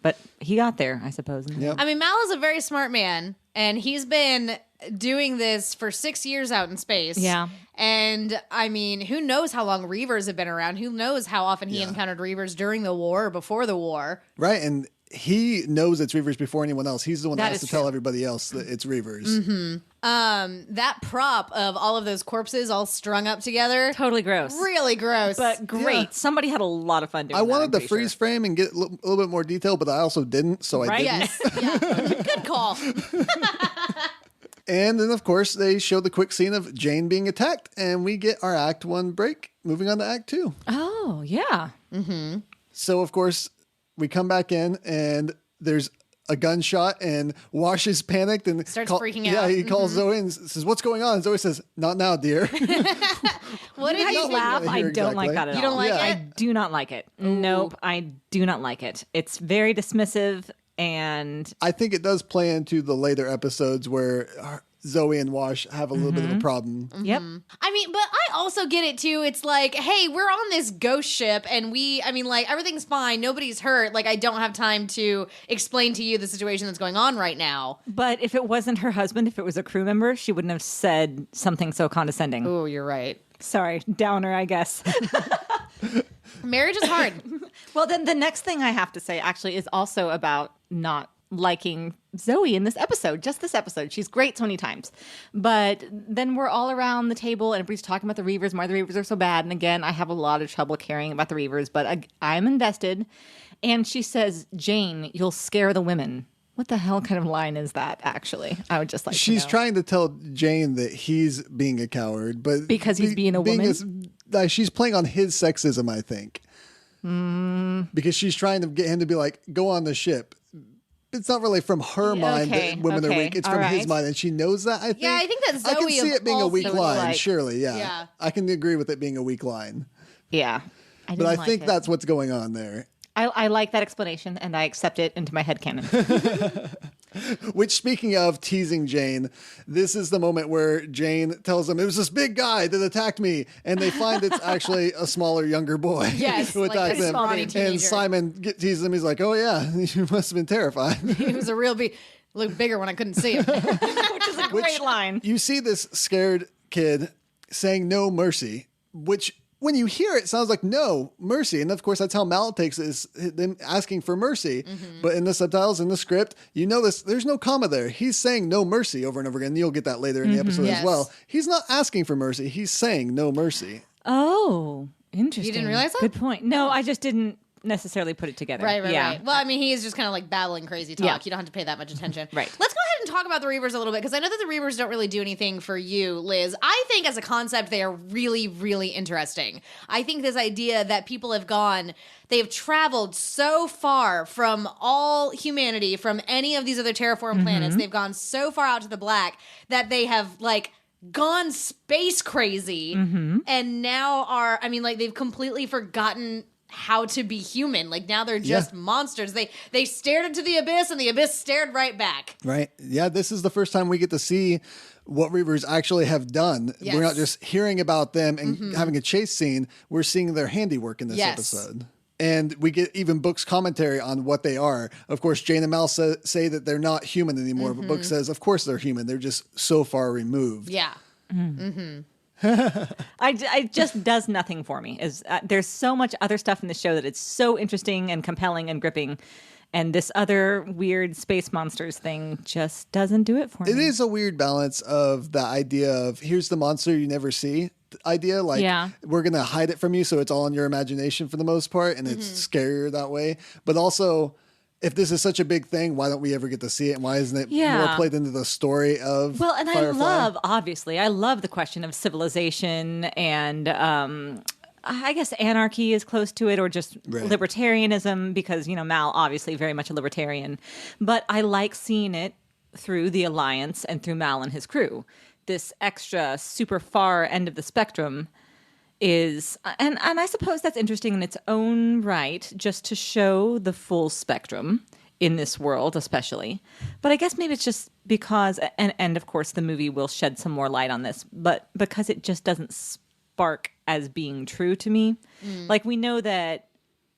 Speaker 1: but he got there, I suppose.
Speaker 3: Yep.
Speaker 2: I mean, Mal is a very smart man, and he's been doing this for 6 years out in space.
Speaker 1: Yeah.
Speaker 2: And I mean, who knows how long reavers have been around? Who knows how often he encountered reavers during the war or before the war?
Speaker 3: Right. And he knows it's Reavers before anyone else. He's the one that
Speaker 2: That
Speaker 3: has
Speaker 2: is
Speaker 3: to tell
Speaker 2: true.
Speaker 3: everybody else that it's Reavers.
Speaker 2: That prop of all of those corpses all strung up together,
Speaker 1: Totally gross.
Speaker 2: really gross.
Speaker 1: But great.
Speaker 3: Yeah.
Speaker 1: Somebody had a lot of fun doing
Speaker 3: I
Speaker 1: that,
Speaker 3: wanted
Speaker 1: I'm
Speaker 3: to
Speaker 1: pretty
Speaker 3: freeze
Speaker 1: sure.
Speaker 3: frame and get a little bit more detail, but I also didn't, so I
Speaker 1: Right?
Speaker 3: didn't.
Speaker 2: yes, yeah, good call.
Speaker 3: And then, of course, they show the quick scene of Jane being attacked, and we get our Act 1 break, moving on to Act 2.
Speaker 1: Oh, yeah.
Speaker 3: So, of course, we come back in, and there's a gunshot, and Wash is panicked and
Speaker 2: Starts freaking out.
Speaker 3: Yeah, he calls Zoe and says, "What's going on?" And Zoe says, "Not now, dear."
Speaker 2: What did
Speaker 1: I
Speaker 2: you
Speaker 1: laugh.
Speaker 3: Here
Speaker 1: I don't like
Speaker 3: exactly.
Speaker 1: that at all.
Speaker 2: You don't like
Speaker 3: Yeah.
Speaker 2: it?
Speaker 1: I do not like it. Nope. I do not like it. It's very dismissive and
Speaker 3: I think it does play into the later episodes where Zoe and Wash have a little bit of a problem.
Speaker 1: yep.
Speaker 2: I mean, but I also get it too. It's like, hey, we're on this ghost ship and everything's fine. Nobody's hurt. Like, I don't have time to explain to you the situation that's going on right now.
Speaker 1: But if it wasn't her husband, if it was a crew member, she wouldn't have said something so condescending.
Speaker 2: Oh, you're right.
Speaker 1: Sorry, downer, I guess.
Speaker 2: Marriage is hard.
Speaker 1: Well, then the next thing I have to say actually is also about not liking Zoe in this episode, just this episode. She's great so many times. But then we're all around the table and everybody's talking about the reavers, why the reavers are so bad. And again, I have a lot of trouble caring about the reavers, but I'm invested. And she says, "Jane, you'll scare the women." What the hell kind of line is that, actually? I would just like
Speaker 3: She's
Speaker 1: to know.
Speaker 3: trying to tell Jane that he's being a coward, but
Speaker 1: Because he's being a woman?
Speaker 3: She's playing on his sexism, I think. Because she's trying to get him to be like, "Go on the ship." It's not really from her mind
Speaker 1: okay,
Speaker 3: that women are
Speaker 1: okay,
Speaker 3: weak. It's
Speaker 1: all
Speaker 3: from his
Speaker 1: right.
Speaker 3: mind, and she knows that. I think.
Speaker 2: Yeah, I think that
Speaker 3: I can
Speaker 2: Zoe
Speaker 3: see it being a weak
Speaker 2: also
Speaker 3: line.
Speaker 1: like-
Speaker 3: Surely, yeah.
Speaker 2: Yeah.
Speaker 3: I can agree with it being a weak line,
Speaker 1: Yeah.
Speaker 3: but
Speaker 1: didn't
Speaker 3: I
Speaker 1: like
Speaker 3: think
Speaker 1: it.
Speaker 3: that's what's going on there.
Speaker 1: I like that explanation and I accept it into my headcanon.
Speaker 3: Which, speaking of teasing Jane, this is the moment where Jane tells them it was this big guy that attacked me, and they find it's actually a smaller, younger boy.
Speaker 2: Yes,
Speaker 3: who
Speaker 2: like
Speaker 3: attacked
Speaker 2: a
Speaker 3: them.
Speaker 2: scrawny
Speaker 3: And
Speaker 2: teenager.
Speaker 3: Simon teases him. He's like, "Oh yeah, you must have been terrified."
Speaker 2: He was a real looked bigger when I couldn't see him.
Speaker 1: Which is a great line.
Speaker 3: You see this scared kid saying "No mercy," which, when you hear it, sounds like "No mercy," and of course that's how Mal takes it, is them asking for mercy. But in the subtitles, in the script, you notice there's no comma there. He's saying "No mercy" over and over again. You'll get that later in the episode
Speaker 2: Yes.
Speaker 3: as well. He's not asking for mercy. He's saying "No mercy."
Speaker 1: Oh, interesting.
Speaker 2: You didn't realize that?
Speaker 1: Good point. No, I just didn't necessarily put it together.
Speaker 2: Right.
Speaker 1: Yeah.
Speaker 2: Well, I mean, he is just kind of like babbling crazy talk.
Speaker 1: Yeah.
Speaker 2: You don't have to pay that much attention.
Speaker 1: Right.
Speaker 2: Let's go ahead and talk about the Reavers a little bit, because I know that the Reavers don't really do anything for you, Liz. I think as a concept, they are really, really interesting. I think this idea that people they have traveled so far from all humanity, from any of these other terraform planets. They've gone so far out to the black that they have gone space crazy and now they've completely forgotten how to be human. Like, now they're just monsters. They stared into the abyss and the abyss stared right back.
Speaker 3: Right. Yeah, this is the first time we get to see what Reavers actually have done.
Speaker 2: Yes.
Speaker 3: We're not just hearing about them and having a chase scene. We're seeing their handiwork in this
Speaker 2: Yes.
Speaker 3: episode. And we get even Book's commentary on what they are. Of course, Jane and Mal say that they're not human anymore, but Book says, of course they're human. They're just so far removed.
Speaker 2: Yeah.
Speaker 1: I just does nothing for me. There's so much other stuff in the show that it's so interesting and compelling and gripping, and this other weird space monsters thing just doesn't do it for me.
Speaker 3: It is a weird balance of the idea of here's the monster you never see idea. Like, we're going to hide it from you, so it's all in your imagination for the most part, and it's scarier that way. But also, if this is such a big thing, why don't we ever get to see it? And why isn't it more played into the story of
Speaker 1: Well, and
Speaker 3: Firefly?
Speaker 1: I love the question of civilization and I guess anarchy is close to it, or just libertarianism, because, Mal obviously very much a libertarian. But I like seeing it through the Alliance and through Mal and his crew. This extra super far end of the spectrum is, and I suppose that's interesting in its own right, just to show the full spectrum in this world, especially. But I guess maybe it's just because, and of course the movie will shed some more light on this, but because it just doesn't spark as being true to me. Like, we know that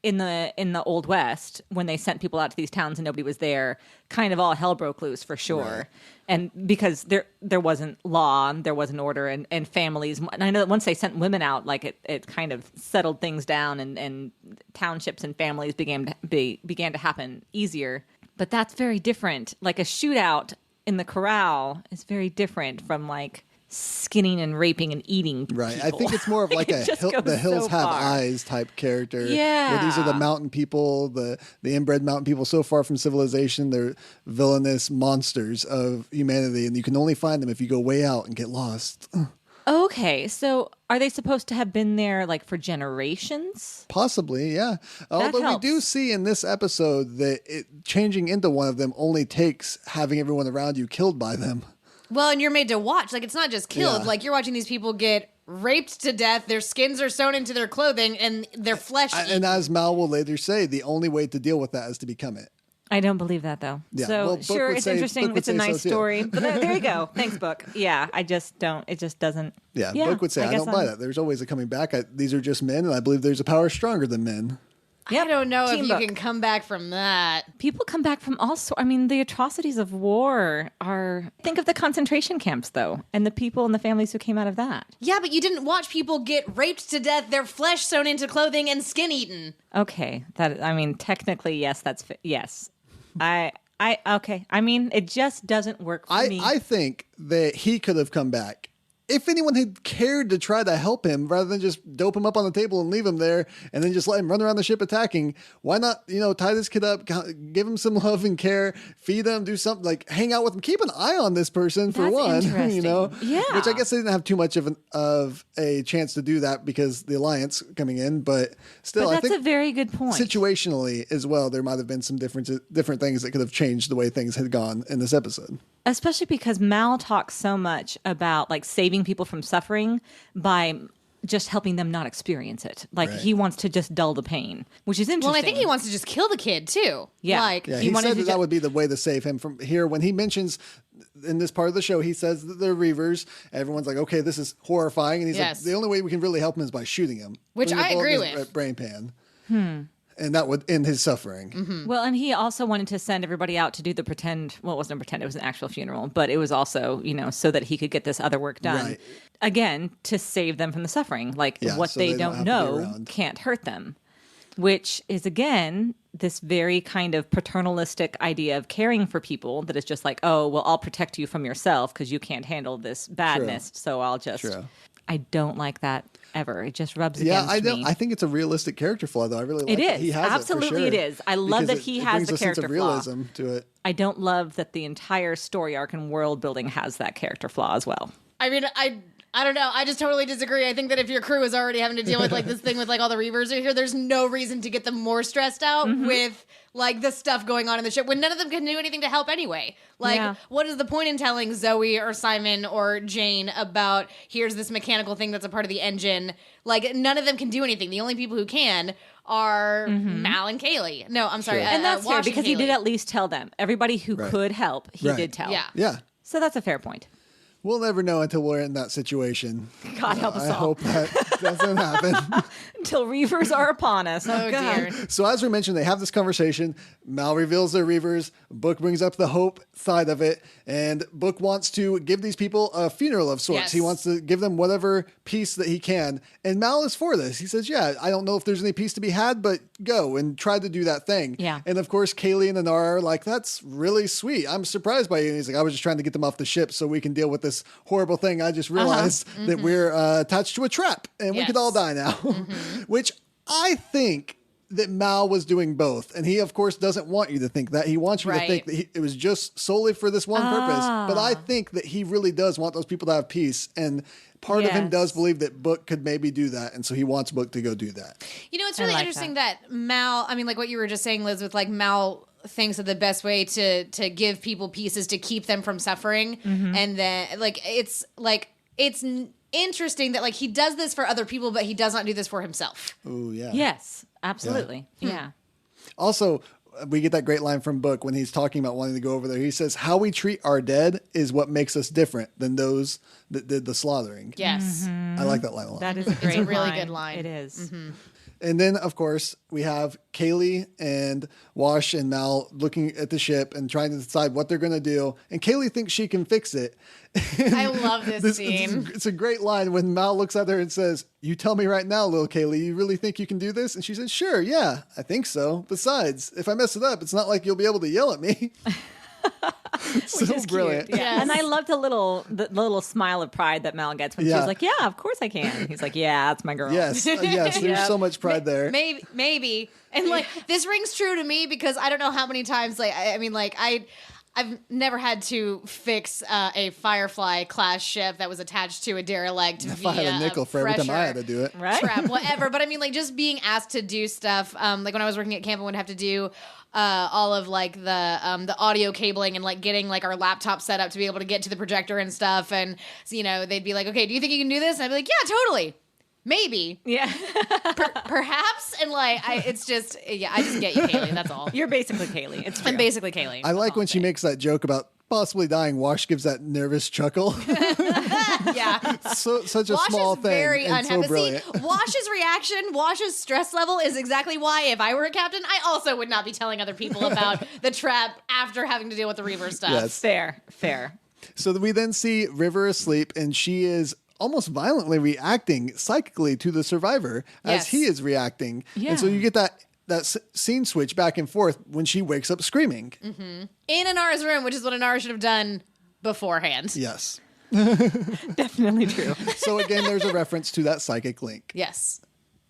Speaker 1: in the Old West, when they sent people out to these towns and nobody was there, kind of all hell broke loose for sure. Right. And because there wasn't law, there wasn't order, and families. And I know that once they sent women out, it kind of settled things down, and townships and families began to happen easier. But that's very different. Like, a shootout in the corral is very different from like skinning and raping and eating
Speaker 3: Right.
Speaker 1: people.
Speaker 3: I think it's more of like
Speaker 1: It just
Speaker 3: the
Speaker 1: goes
Speaker 3: hills
Speaker 1: so
Speaker 3: have
Speaker 1: far.
Speaker 3: eyes type character.
Speaker 1: Yeah.
Speaker 3: Where these are the mountain people, the inbred mountain people so far from civilization. They're villainous monsters of humanity, and you can only find them if you go way out and get lost.
Speaker 1: Okay, so are they supposed to have been there like for generations?
Speaker 3: Possibly, yeah. Although we do
Speaker 1: helps.
Speaker 3: see in this episode that changing into one of them only takes having everyone around you killed by them.
Speaker 2: Well, and you're made to watch. Like, it's not just killed.
Speaker 3: Yeah.
Speaker 2: Like, you're watching these people get raped to death. Their skins are sewn into their clothing, and their flesh.
Speaker 3: And as Mal will later say, the only way to deal with that is to become it.
Speaker 1: I don't believe that though.
Speaker 3: Yeah,
Speaker 1: So
Speaker 3: well, Book
Speaker 1: sure,
Speaker 3: would
Speaker 1: it's
Speaker 3: say-
Speaker 1: interesting.
Speaker 3: Book would
Speaker 1: It's a
Speaker 3: say
Speaker 1: nice
Speaker 3: so, too.
Speaker 1: story. But there you go. Thanks, Book. Yeah, I just don't. It just doesn't.
Speaker 3: Yeah, Book would say, I
Speaker 1: guess
Speaker 3: don't buy
Speaker 1: I'm-
Speaker 3: that. There's always a coming back. These are just men, and I believe there's a power stronger than men.
Speaker 1: Yep.
Speaker 2: I don't know
Speaker 1: Team
Speaker 2: if you
Speaker 1: Book.
Speaker 2: can come back from that.
Speaker 1: People come back from all sorts. I mean, the atrocities of war are. Think of the concentration camps, though, and the people and the families who came out of that.
Speaker 2: Yeah, but you didn't watch people get raped to death, their flesh sewn into clothing, and skin eaten.
Speaker 1: Okay, that. I mean, technically, yes. Yes. Okay. I mean, it just doesn't work for me.
Speaker 3: I think that he could have come back. If anyone had cared to try to help him rather than just dope him up on the table and leave him there and then just let him run around the ship attacking, why not, tie this kid up, give him some love and care, feed him, do something, like hang out with him, keep an eye on this person for
Speaker 1: That's
Speaker 3: one,
Speaker 1: interesting. Yeah.
Speaker 3: Which I guess they didn't have too much of a chance to do that because the Alliance coming in, but still,
Speaker 1: but
Speaker 3: I
Speaker 1: that's
Speaker 3: think
Speaker 1: a very good point.
Speaker 3: situationally as well, there might have been some different things that could have changed the way things had gone in this episode.
Speaker 1: Especially because Mal talks so much about like saving people from suffering by just helping them not experience it. Like
Speaker 3: Right.
Speaker 1: he wants to just dull the pain, which is interesting.
Speaker 2: Well, I think he wants to just kill the kid, too.
Speaker 1: Yeah.
Speaker 2: Like,
Speaker 3: Yeah,
Speaker 1: He
Speaker 3: he
Speaker 1: wanted
Speaker 3: said
Speaker 1: to
Speaker 3: that
Speaker 1: ju-
Speaker 3: would be the way to save him from here. When he mentions in this part of the show, he says that they're reavers. Everyone's like, okay, this is horrifying. And he's
Speaker 2: Yes.
Speaker 3: like, the only way we can really help him is by shooting him.
Speaker 2: Which
Speaker 3: Putting a
Speaker 2: I
Speaker 3: bullet
Speaker 2: agree
Speaker 3: in his
Speaker 2: with.
Speaker 3: brain pan. And that would end his suffering.
Speaker 1: Well, and he also wanted to send everybody out to do the pretend. Well, it wasn't a pretend; it was an actual funeral. But it was also, so that he could get this other work done.
Speaker 3: Right.
Speaker 1: Again, to save them from the suffering. Like
Speaker 3: Yeah,
Speaker 1: what
Speaker 3: so
Speaker 1: they
Speaker 3: they don't
Speaker 1: don't
Speaker 3: have to be
Speaker 1: know
Speaker 3: around.
Speaker 1: can't hurt them. Which is again this very kind of paternalistic idea of caring for people that is just like, oh, well, I'll protect you from yourself because you can't handle this badness. So I'll just.
Speaker 3: True.
Speaker 1: I don't like that ever. It just rubs
Speaker 3: Yeah,
Speaker 1: against
Speaker 3: I don't.
Speaker 1: me.
Speaker 3: I think it's a realistic character flaw, though. I really like
Speaker 1: It
Speaker 3: that
Speaker 1: is.
Speaker 3: he has
Speaker 1: Absolutely
Speaker 3: it, for
Speaker 1: it
Speaker 3: sure.
Speaker 1: is. I love
Speaker 3: Because
Speaker 1: that he
Speaker 3: it
Speaker 1: has
Speaker 3: brings
Speaker 1: the
Speaker 3: a sense of
Speaker 1: character flaw.
Speaker 3: realism to it.
Speaker 1: I don't love that the entire story arc and world building has that character flaw as well.
Speaker 2: I mean, I don't know. I just totally disagree. I think that if your crew is already having to deal with like this thing with like all the reavers are here, there's no reason to get them more stressed out with like the stuff going on in the ship when none of them can do anything to help anyway. Like,
Speaker 1: Yeah.
Speaker 2: what is the point in telling Zoe or Simon or Jane about here's this mechanical thing that's a part of the engine? Like, none of them can do anything. The only people who can are Mal and Kaylee. No, I'm sorry.
Speaker 3: Sure.
Speaker 1: And that's fair
Speaker 2: Wash
Speaker 1: because he did
Speaker 2: Kaylee.
Speaker 1: at least tell them. Everybody who
Speaker 3: Right.
Speaker 1: could help, he
Speaker 3: Right.
Speaker 1: did tell.
Speaker 2: Yeah.
Speaker 3: Yeah.
Speaker 1: So that's a fair point.
Speaker 3: We'll never know until we're in that situation.
Speaker 1: God help us
Speaker 3: I
Speaker 1: all.
Speaker 3: hope that doesn't happen.
Speaker 1: Until reavers are upon us.
Speaker 2: Oh,
Speaker 1: God.
Speaker 2: dear.
Speaker 3: So as we mentioned, they have this conversation. Mal reveals they're reavers. Book brings up the hope side of it. And Book wants to give these people a funeral of sorts.
Speaker 2: Yes.
Speaker 3: He wants to give them whatever peace that he can. And Mal is for this. He says, yeah, I don't know if there's any peace to be had, but go and try to do that thing.
Speaker 1: Yeah.
Speaker 3: And of course, Kaylee and Inara are like, that's really sweet. I'm surprised by you. And he's like, I was just trying to get them off the ship so we can deal with this horrible thing. I just realized that we're attached to a trap and we could
Speaker 2: Yes.
Speaker 3: all die now. Which I think that Mal was doing both. And he, of course, doesn't want you to think that. He wants you to
Speaker 2: Right.
Speaker 3: think that it was just solely for this one purpose. But I think that he really does want those people to have peace. And part of him
Speaker 1: Yes.
Speaker 3: does believe that Book could maybe do that. And so he wants Book to go do that.
Speaker 2: You know, it's
Speaker 1: I
Speaker 2: really
Speaker 1: like
Speaker 2: interesting that Mal, I mean, like what you were just saying, Liz, with like Mal thinks that the best way to give people peace is to keep them from suffering. And then it's interesting that like he does this for other people, but he does not do this for himself.
Speaker 3: Ooh, yeah.
Speaker 1: Yes, absolutely. Yeah.
Speaker 3: Also, we get that great line from Book when he's talking about wanting to go over there. He says, how we treat our dead is what makes us different than those that did the slaughtering.
Speaker 2: Yes.
Speaker 3: I like that line a lot.
Speaker 1: That is a great
Speaker 2: really good line.
Speaker 1: It is.
Speaker 3: And then, of course, we have Kaylee and Wash and Mal looking at the ship and trying to decide what they're going to do. And Kaylee thinks she can fix it.
Speaker 2: I love this scene.
Speaker 3: It's a great line when Mal looks at her and says, you tell me right now, little Kaylee, you really think you can do this? And she says, sure, yeah, I think so. Besides, if I mess it up, it's not like you'll be able to yell at me. So brilliant.
Speaker 1: Yeah. And I love the little smile of pride that Mal gets when she's like, yeah, of course I can. He's like, yeah, that's my girl.
Speaker 3: Yes, there's so much pride there.
Speaker 2: Maybe. And like this rings true to me because I don't know how many times I've never had to fix a Firefly class ship that was attached to a derelict
Speaker 3: If I had a nickel for every time I had to do it.
Speaker 1: Right?
Speaker 2: Trap, whatever. But I mean, like, just being asked to do stuff. Like when I was working at camp, I would have to do all of like the audio cabling and like getting like our laptop set up to be able to get to the projector and stuff. And so, you know, they'd be like, "Okay, do you think you can do this?" And I'd be like, "Yeah, totally." Maybe.
Speaker 1: Yeah.
Speaker 2: Perhaps. And like, I just get you, Kaylee. That's all.
Speaker 1: You're basically Kaylee. It's true.
Speaker 2: I'm basically Kaylee.
Speaker 3: I like when she makes that joke about possibly dying. Wash gives that nervous chuckle.
Speaker 2: Yeah.
Speaker 3: Such a
Speaker 2: Wash
Speaker 3: small
Speaker 2: is
Speaker 3: thing.
Speaker 2: very
Speaker 3: and
Speaker 2: unhappy.
Speaker 3: so brilliant.
Speaker 2: See, Wash's reaction, Wash's stress level is exactly why if I were a captain, I also would not be telling other people about the trap after having to deal with the reaver stuff.
Speaker 3: Yes.
Speaker 1: Fair.
Speaker 3: So we then see River asleep, and she is almost violently reacting psychically to the survivor as
Speaker 2: Yes.
Speaker 3: he is reacting.
Speaker 1: Yeah.
Speaker 3: And so you get that scene switch back and forth when she wakes up screaming.
Speaker 2: In Inara's room, which is what Inara should have done beforehand.
Speaker 3: Yes.
Speaker 1: Definitely true.
Speaker 3: So again, there's a reference to that psychic link.
Speaker 2: Yes.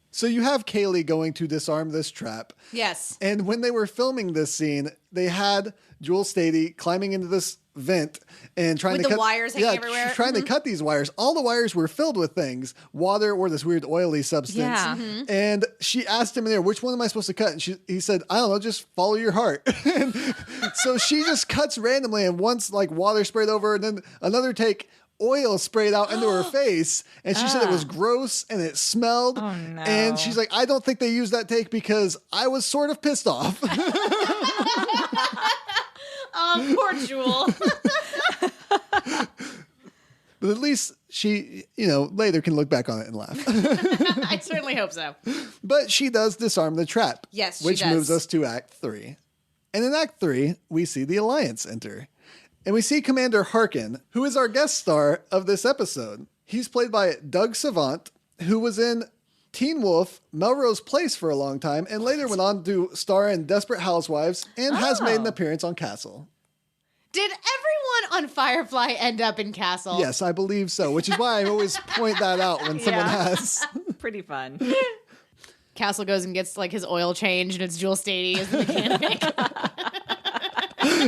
Speaker 3: So you have Kaylee going to disarm this trap.
Speaker 2: Yes.
Speaker 3: And when they were filming this scene, they had Jewel Stady climbing into this vent and trying
Speaker 2: With
Speaker 3: to
Speaker 2: the
Speaker 3: cut
Speaker 2: wires hanging everywhere?
Speaker 3: trying to cut these wires. All the wires were filled with things, water or this weird oily substance.
Speaker 1: Yeah.
Speaker 3: And she asked him in there, which one am I supposed to cut? And he said, I don't know, just follow your heart. And so she just cuts randomly, and once like water sprayed over, and then another take, oil sprayed out into her face, and she said it was gross and it smelled.
Speaker 1: Oh, no.
Speaker 3: And she's like, I don't think they used that take because I was sort of pissed off.
Speaker 2: Poor Jewel.
Speaker 3: But at least she, later can look back on it and laugh.
Speaker 2: I certainly hope so.
Speaker 3: But she does disarm the trap.
Speaker 2: Yes, she
Speaker 3: which
Speaker 2: does.
Speaker 3: moves us to Act 3. And in Act 3, we see the Alliance enter. And we see Commander Harkin, who is our guest star of this episode. He's played by Doug Savant, who was in Teen Wolf, Melrose Place for a long time, and later went on to star in Desperate Housewives and has made an appearance on Castle.
Speaker 2: Did everyone on Firefly end up in Castle?
Speaker 3: Yes, I believe so, which is why I always point that out when someone has.
Speaker 1: Pretty fun.
Speaker 2: Castle goes and gets like his oil change, and it's Jewel Stady as the mechanic.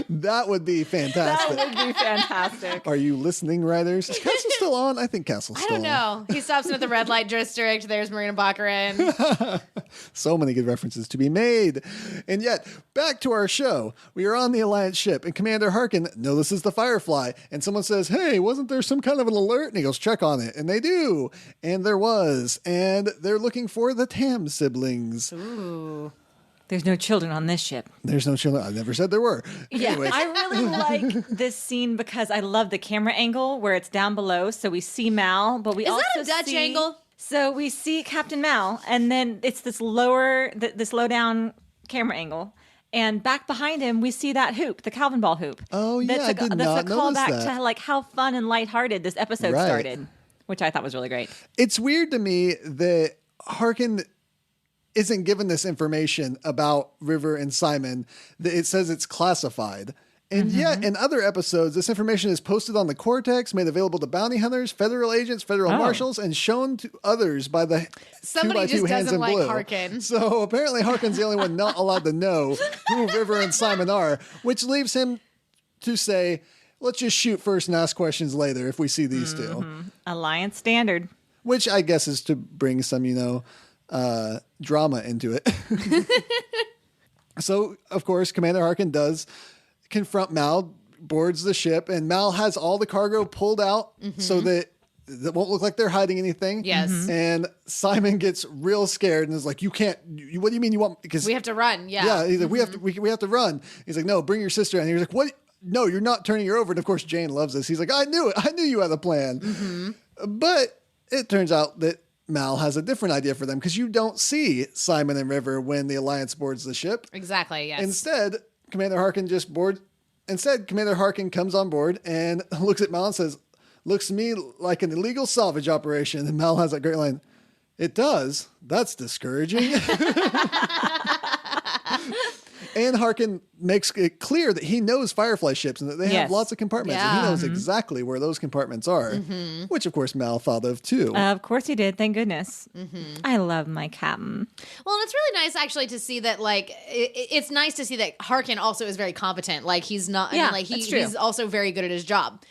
Speaker 3: That would be fantastic.
Speaker 1: That would be fantastic.
Speaker 3: Are you listening, writers? Is Castle still on? I think Castle's
Speaker 2: I
Speaker 3: still
Speaker 2: don't know. He stops in at the red light district. There's Marina Baccarin.
Speaker 3: So many good references to be made. And yet, back to our show. We are on the Alliance ship, and Commander Harkin notices the Firefly. And someone says, hey, wasn't there some kind of an alert? And he goes, check on it. And they do. And there was. And they're looking for the Tam siblings.
Speaker 1: Ooh. There's no children on this ship.
Speaker 3: There's no children. I never said there were.
Speaker 1: Yeah,
Speaker 3: Anyways.
Speaker 1: I really like this scene because I love the camera angle where it's down below, so we see Mal, but we
Speaker 2: Is
Speaker 1: also
Speaker 2: that a Dutch
Speaker 1: see,
Speaker 2: angle?
Speaker 1: So we see Captain Mal, and then it's this low down camera angle, and back behind him we see that hoop, the Calvin ball hoop.
Speaker 3: Oh, yeah, I did not
Speaker 1: That's a
Speaker 3: notice
Speaker 1: callback
Speaker 3: that.
Speaker 1: to like how fun and lighthearted this episode
Speaker 3: Right.
Speaker 1: started, which I thought was really great.
Speaker 3: It's weird to me that Harkin isn't given this information about River and Simon, that it says it's classified. And yet, in other episodes, this information is posted on the Cortex, made available to bounty hunters, federal agents, federal marshals, and shown to others by the
Speaker 2: Somebody
Speaker 3: 2x2
Speaker 2: just
Speaker 3: hands
Speaker 2: doesn't
Speaker 3: in
Speaker 2: like
Speaker 3: blue.
Speaker 2: Harkin.
Speaker 3: So apparently Harkin's the only one not allowed to know who River and Simon are, which leaves him to say, let's just shoot first and ask questions later if we see these two.
Speaker 1: Alliance standard.
Speaker 3: Which I guess is to bring some, drama into it. So, of course, Commander Harkin does confront Mal, boards the ship, and Mal has all the cargo pulled out so that it won't look like they're hiding anything.
Speaker 2: Yes.
Speaker 3: And Simon gets real scared and is like, "You can't. What do you mean you want?" Because
Speaker 2: We have to run. Yeah.
Speaker 3: yeah, he's like, we have to run. He's like, "No, bring your sister." And he's like, "What? No, you're not turning her over." And of course, Jane loves this. He's like, "I knew it. I knew you had a plan." But it turns out that Mal has a different idea for them because you don't see Simon and River when the Alliance boards the ship.
Speaker 2: Exactly. Yes.
Speaker 3: Instead, Commander Harkin comes on board and looks at Mal and says, "Looks to me like an illegal salvage operation." And Mal has that great line, "It does. That's discouraging." And Harkin makes it clear that he knows Firefly ships and that they have
Speaker 1: Yes.
Speaker 3: lots of compartments. And he knows exactly where those compartments are, which, of course, Mal thought of, too.
Speaker 1: Of course he did. Thank goodness. I love my captain.
Speaker 2: Well, and it's really nice actually to see that, like, it's nice to see that Harkin also is very competent. Like, he's not,
Speaker 1: Yeah,
Speaker 2: like,
Speaker 1: that's true.
Speaker 2: he's also very good at his job.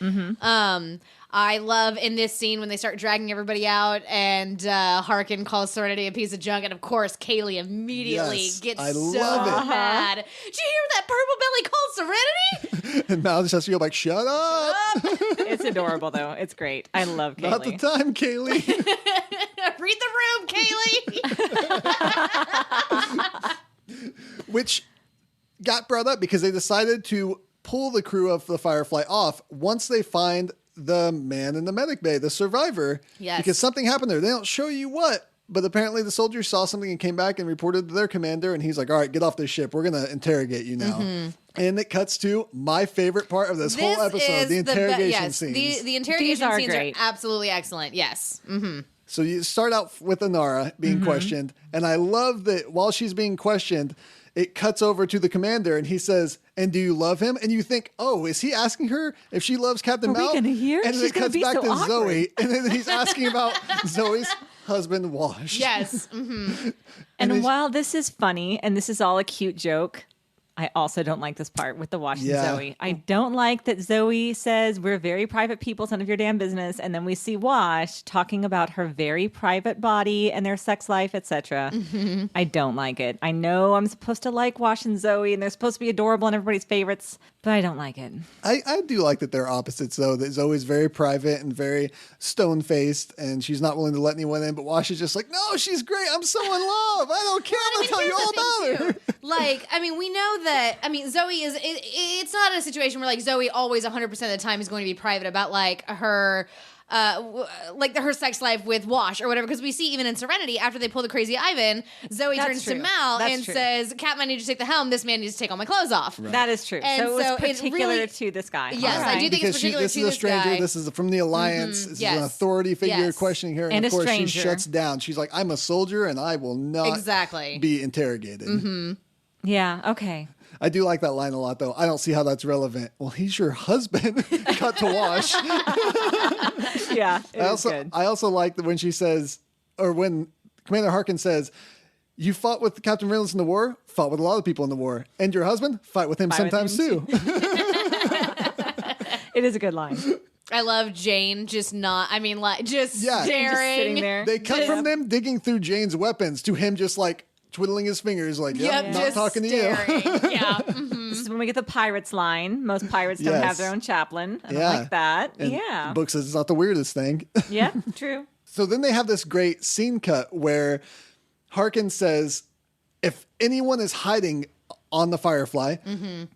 Speaker 2: I love in this scene when they start dragging everybody out and Harkin calls Serenity a piece of junk. And of course, Kaylee immediately gets
Speaker 3: I
Speaker 2: so
Speaker 3: love it.
Speaker 2: mad. Did you hear that purple belly called Serenity?
Speaker 3: And Mal just has to go like, shut up.
Speaker 1: It's adorable, though. It's great. I love Kaylee.
Speaker 3: Not the time, Kaylee.
Speaker 2: Read the room, Kaylee.
Speaker 3: Which got brought up because they decided to pull the crew of the Firefly off once they find the man in the medic bay, the survivor.
Speaker 2: Yes.
Speaker 3: Because something happened there. They don't show you what, but apparently the soldiers saw something and came back and reported to their commander, and he's like, all right, get off this ship. We're going to interrogate you now. And it cuts to my favorite part of this whole episode, the interrogation scenes.
Speaker 2: The interrogation
Speaker 1: These are
Speaker 2: scenes
Speaker 1: great.
Speaker 2: are absolutely excellent. Yes.
Speaker 3: So you start out with Inara being questioned, and I love that while she's being questioned, it cuts over to the commander, and he says, and do you love him? And you think, oh, is he asking her if she loves Captain
Speaker 1: Are we
Speaker 3: Mal?
Speaker 1: gonna hear?
Speaker 3: And then
Speaker 1: She's
Speaker 3: it
Speaker 1: gonna
Speaker 3: cuts
Speaker 1: be
Speaker 3: back
Speaker 1: so
Speaker 3: to
Speaker 1: awkward.
Speaker 3: Zoe, and then he's asking about Zoe's husband, Wash.
Speaker 2: Yes.
Speaker 3: And
Speaker 1: And while this is funny and this is all a cute joke, I also don't like this part with the Wash and
Speaker 3: Yeah.
Speaker 1: Zoe. I don't like that Zoe says we're very private people, it's none of your damn business, and then we see Wash talking about her very private body and their sex life, etc. I don't like it. I know I'm supposed to like Wash and Zoe, and they're supposed to be adorable and everybody's favorites, but I don't like it.
Speaker 3: I do like that they're opposites, though, that Zoe's very private and very stone-faced, and she's not willing to let anyone in, but Wash is just like, no, she's great. I'm so in love. I don't care. I'm going to tell you all about her.
Speaker 2: Like, I mean, we know that, I mean, Zoe is, it's not a situation where, like, Zoe always 100% of the time is going to be private about, like, her, her sex life with Wash or whatever, because we see even in Serenity, after they pull the crazy Ivan, Zoe
Speaker 1: That's
Speaker 2: turns to
Speaker 1: true.
Speaker 2: Mal
Speaker 1: That's
Speaker 2: and
Speaker 1: true.
Speaker 2: says, Captain, I need you to take the helm. This man needs to take all my clothes off.
Speaker 1: That is true.
Speaker 2: And
Speaker 1: so it
Speaker 2: so
Speaker 1: was
Speaker 2: it's
Speaker 1: particular
Speaker 2: really-
Speaker 1: to this guy.
Speaker 2: Yes,
Speaker 1: All
Speaker 2: I do
Speaker 1: right.
Speaker 2: think it's particular
Speaker 3: this
Speaker 2: to
Speaker 3: is a
Speaker 2: this
Speaker 3: stranger.
Speaker 2: guy.
Speaker 3: This is from the Alliance. This is
Speaker 2: Yes.
Speaker 3: an authority figure
Speaker 2: Yes.
Speaker 3: questioning her.
Speaker 1: And
Speaker 3: of
Speaker 1: a
Speaker 3: course, she
Speaker 1: stranger.
Speaker 3: shuts down. She's like, I'm a soldier and I will not
Speaker 2: Exactly.
Speaker 3: be interrogated.
Speaker 1: Yeah, okay.
Speaker 3: I do like that line a lot, though. I don't see how that's relevant. Well, he's your husband. Cut to Wash.
Speaker 1: Yeah, it was good.
Speaker 3: I also like that when she says, or when Commander Harkin says, you fought with Captain Reynolds in the war, fought with a lot of people in the war. And your husband, fight with him
Speaker 1: Fight with
Speaker 3: sometimes
Speaker 1: him
Speaker 3: too.
Speaker 1: It is a good line.
Speaker 2: I love Jane just not, I mean, like, just
Speaker 3: Yeah.
Speaker 2: staring.
Speaker 1: Just sitting there.
Speaker 3: They cut from them digging through Jane's weapons to him just like twiddling his fingers like, yep,
Speaker 2: Yep,
Speaker 3: not
Speaker 2: just
Speaker 3: talking to you.
Speaker 2: staring. Yeah.
Speaker 1: This is when we get the pirates line. Most pirates don't
Speaker 3: Yes.
Speaker 1: have their own chaplain. I don't
Speaker 3: Yeah.
Speaker 1: like that.
Speaker 3: And
Speaker 1: Yeah.
Speaker 3: the book says it's not the weirdest thing.
Speaker 1: Yeah, true.
Speaker 3: So then they have this great scene cut where Harkin says, if anyone is hiding on the Firefly,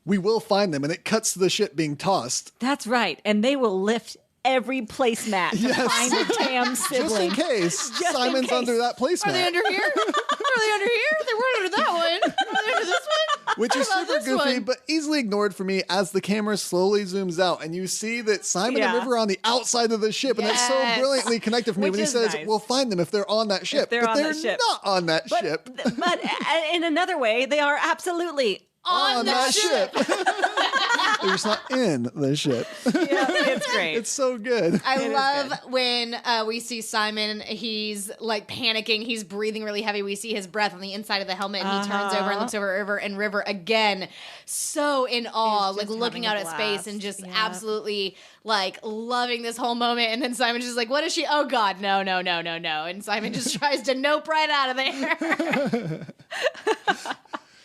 Speaker 3: we will find them. And it cuts to the ship being tossed.
Speaker 1: That's right. And they will lift every placemat to
Speaker 3: Yes.
Speaker 1: find a damn
Speaker 3: Just
Speaker 1: sibling.
Speaker 3: in case
Speaker 1: in
Speaker 3: Simon's
Speaker 1: case.
Speaker 3: under that placemat.
Speaker 2: Are they under here? Are they under here? They weren't under that one. Are they under this one?
Speaker 3: Which is
Speaker 2: What about
Speaker 3: super
Speaker 2: this
Speaker 3: goofy,
Speaker 2: one?
Speaker 3: but easily ignored for me as the camera slowly zooms out and you see that Simon and
Speaker 1: Yeah.
Speaker 3: River are on the outside of the ship. And that's so
Speaker 2: Yes.
Speaker 3: brilliantly connected for me
Speaker 1: Which
Speaker 3: when he
Speaker 1: is
Speaker 3: says,
Speaker 1: nice.
Speaker 3: we'll find them if they're on that ship.
Speaker 1: they're
Speaker 3: but
Speaker 1: on
Speaker 3: they're
Speaker 1: that ship.
Speaker 3: not on that
Speaker 1: But,
Speaker 3: ship.
Speaker 1: but in another way, they are absolutely
Speaker 2: On the
Speaker 3: that
Speaker 2: ship.
Speaker 3: They're just not in the ship.
Speaker 1: Yeah, it's great.
Speaker 3: It's so good.
Speaker 2: I
Speaker 1: It is
Speaker 2: love
Speaker 1: good.
Speaker 2: when we see Simon, he's like panicking, he's breathing really heavy. We see his breath on the inside of the helmet, and he turns over and looks over at River, and River again, so in awe,
Speaker 1: He's
Speaker 2: like
Speaker 1: just
Speaker 2: looking out
Speaker 1: having
Speaker 2: at
Speaker 1: a
Speaker 2: space
Speaker 1: blast.
Speaker 2: and just
Speaker 1: Yeah.
Speaker 2: absolutely like loving this whole moment. And then Simon's just like, what is she? Oh God, no. And Simon just tries to nope right out of there.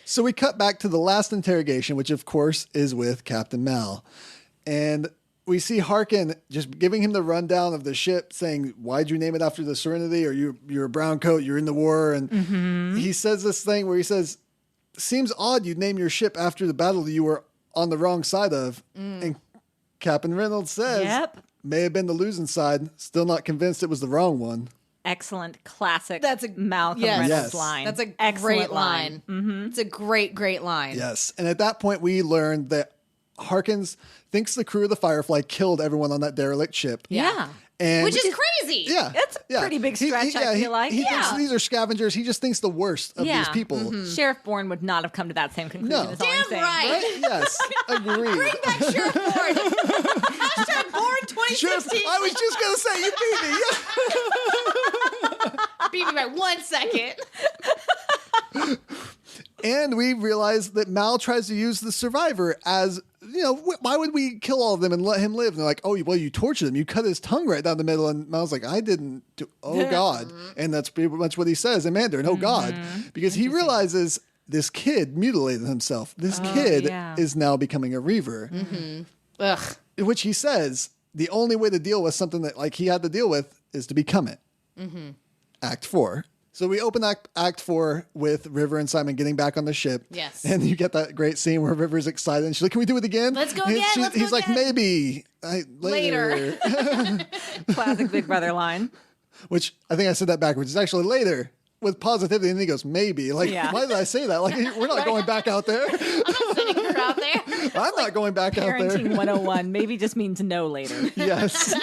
Speaker 3: So we cut back to the last interrogation, which of course is with Captain Mal. And we see Harkin just giving him the rundown of the ship, saying, why'd you name it after the Serenity? Or you're a brown coat, you're in the war. And he says this thing where he says, seems odd you'd name your ship after the battle that you were on the wrong side of. And Captain Reynolds says,
Speaker 1: Yep.
Speaker 3: may have been the losing side, still not convinced it was the wrong one.
Speaker 1: Excellent, classic.
Speaker 2: That's a-
Speaker 1: Malcolm
Speaker 2: yes.
Speaker 1: Reynolds
Speaker 3: Yes.
Speaker 1: line.
Speaker 2: That's a
Speaker 1: Excellent
Speaker 2: great line. It's a great line.
Speaker 3: Yes. And at that point, we learned that Harkins thinks the crew of the Firefly killed everyone on that derelict ship.
Speaker 1: Yeah.
Speaker 3: And
Speaker 2: Which is crazy.
Speaker 3: Yeah.
Speaker 1: That's a pretty big stretch, I feel like.
Speaker 3: He
Speaker 1: Yeah.
Speaker 3: thinks these are scavengers. He just thinks the worst of these people.
Speaker 1: Sheriff Bourne would not have come to that same conclusion.
Speaker 3: No.
Speaker 1: Is all I'm
Speaker 2: Damn
Speaker 1: saying.
Speaker 2: right.
Speaker 3: Right? Yes. Agreed.
Speaker 2: Bring back Sheriff Bourne. Hashtag Bourne 2016.
Speaker 3: I was just going to say, you beat me.
Speaker 2: Beat me by 1 second.
Speaker 3: And we realize that Mal tries to use the survivor as, why would we kill all of them and let him live? And they're like, oh, well, you tortured him. You cut his tongue right down the middle. And Mal's like, I didn't do, oh, God. And that's pretty much what he says in Mandarin, oh, God. Because he realizes this kid mutilated himself. This kid is now becoming a reaver.
Speaker 2: Ugh.
Speaker 3: In which he says the only way to deal with something that he had to deal with is to become it. Act 4. So we open Act 4 with River and Simon getting back on the ship.
Speaker 2: Yes.
Speaker 3: And you get that great scene where River's excited and she's like, can we do it again?
Speaker 2: Let's go
Speaker 3: And
Speaker 2: again, let's go
Speaker 3: he's like,
Speaker 2: again.
Speaker 3: maybe. Later.
Speaker 1: Classic Big Brother line.
Speaker 3: Which I think I said that backwards. It's actually later with positivity. And then he goes, maybe. Why did I say that? We're not going back out there.
Speaker 2: I'm not sending her out there.
Speaker 3: I'm not going back out there.
Speaker 1: Parenting 101 maybe just means no later.
Speaker 3: Yes.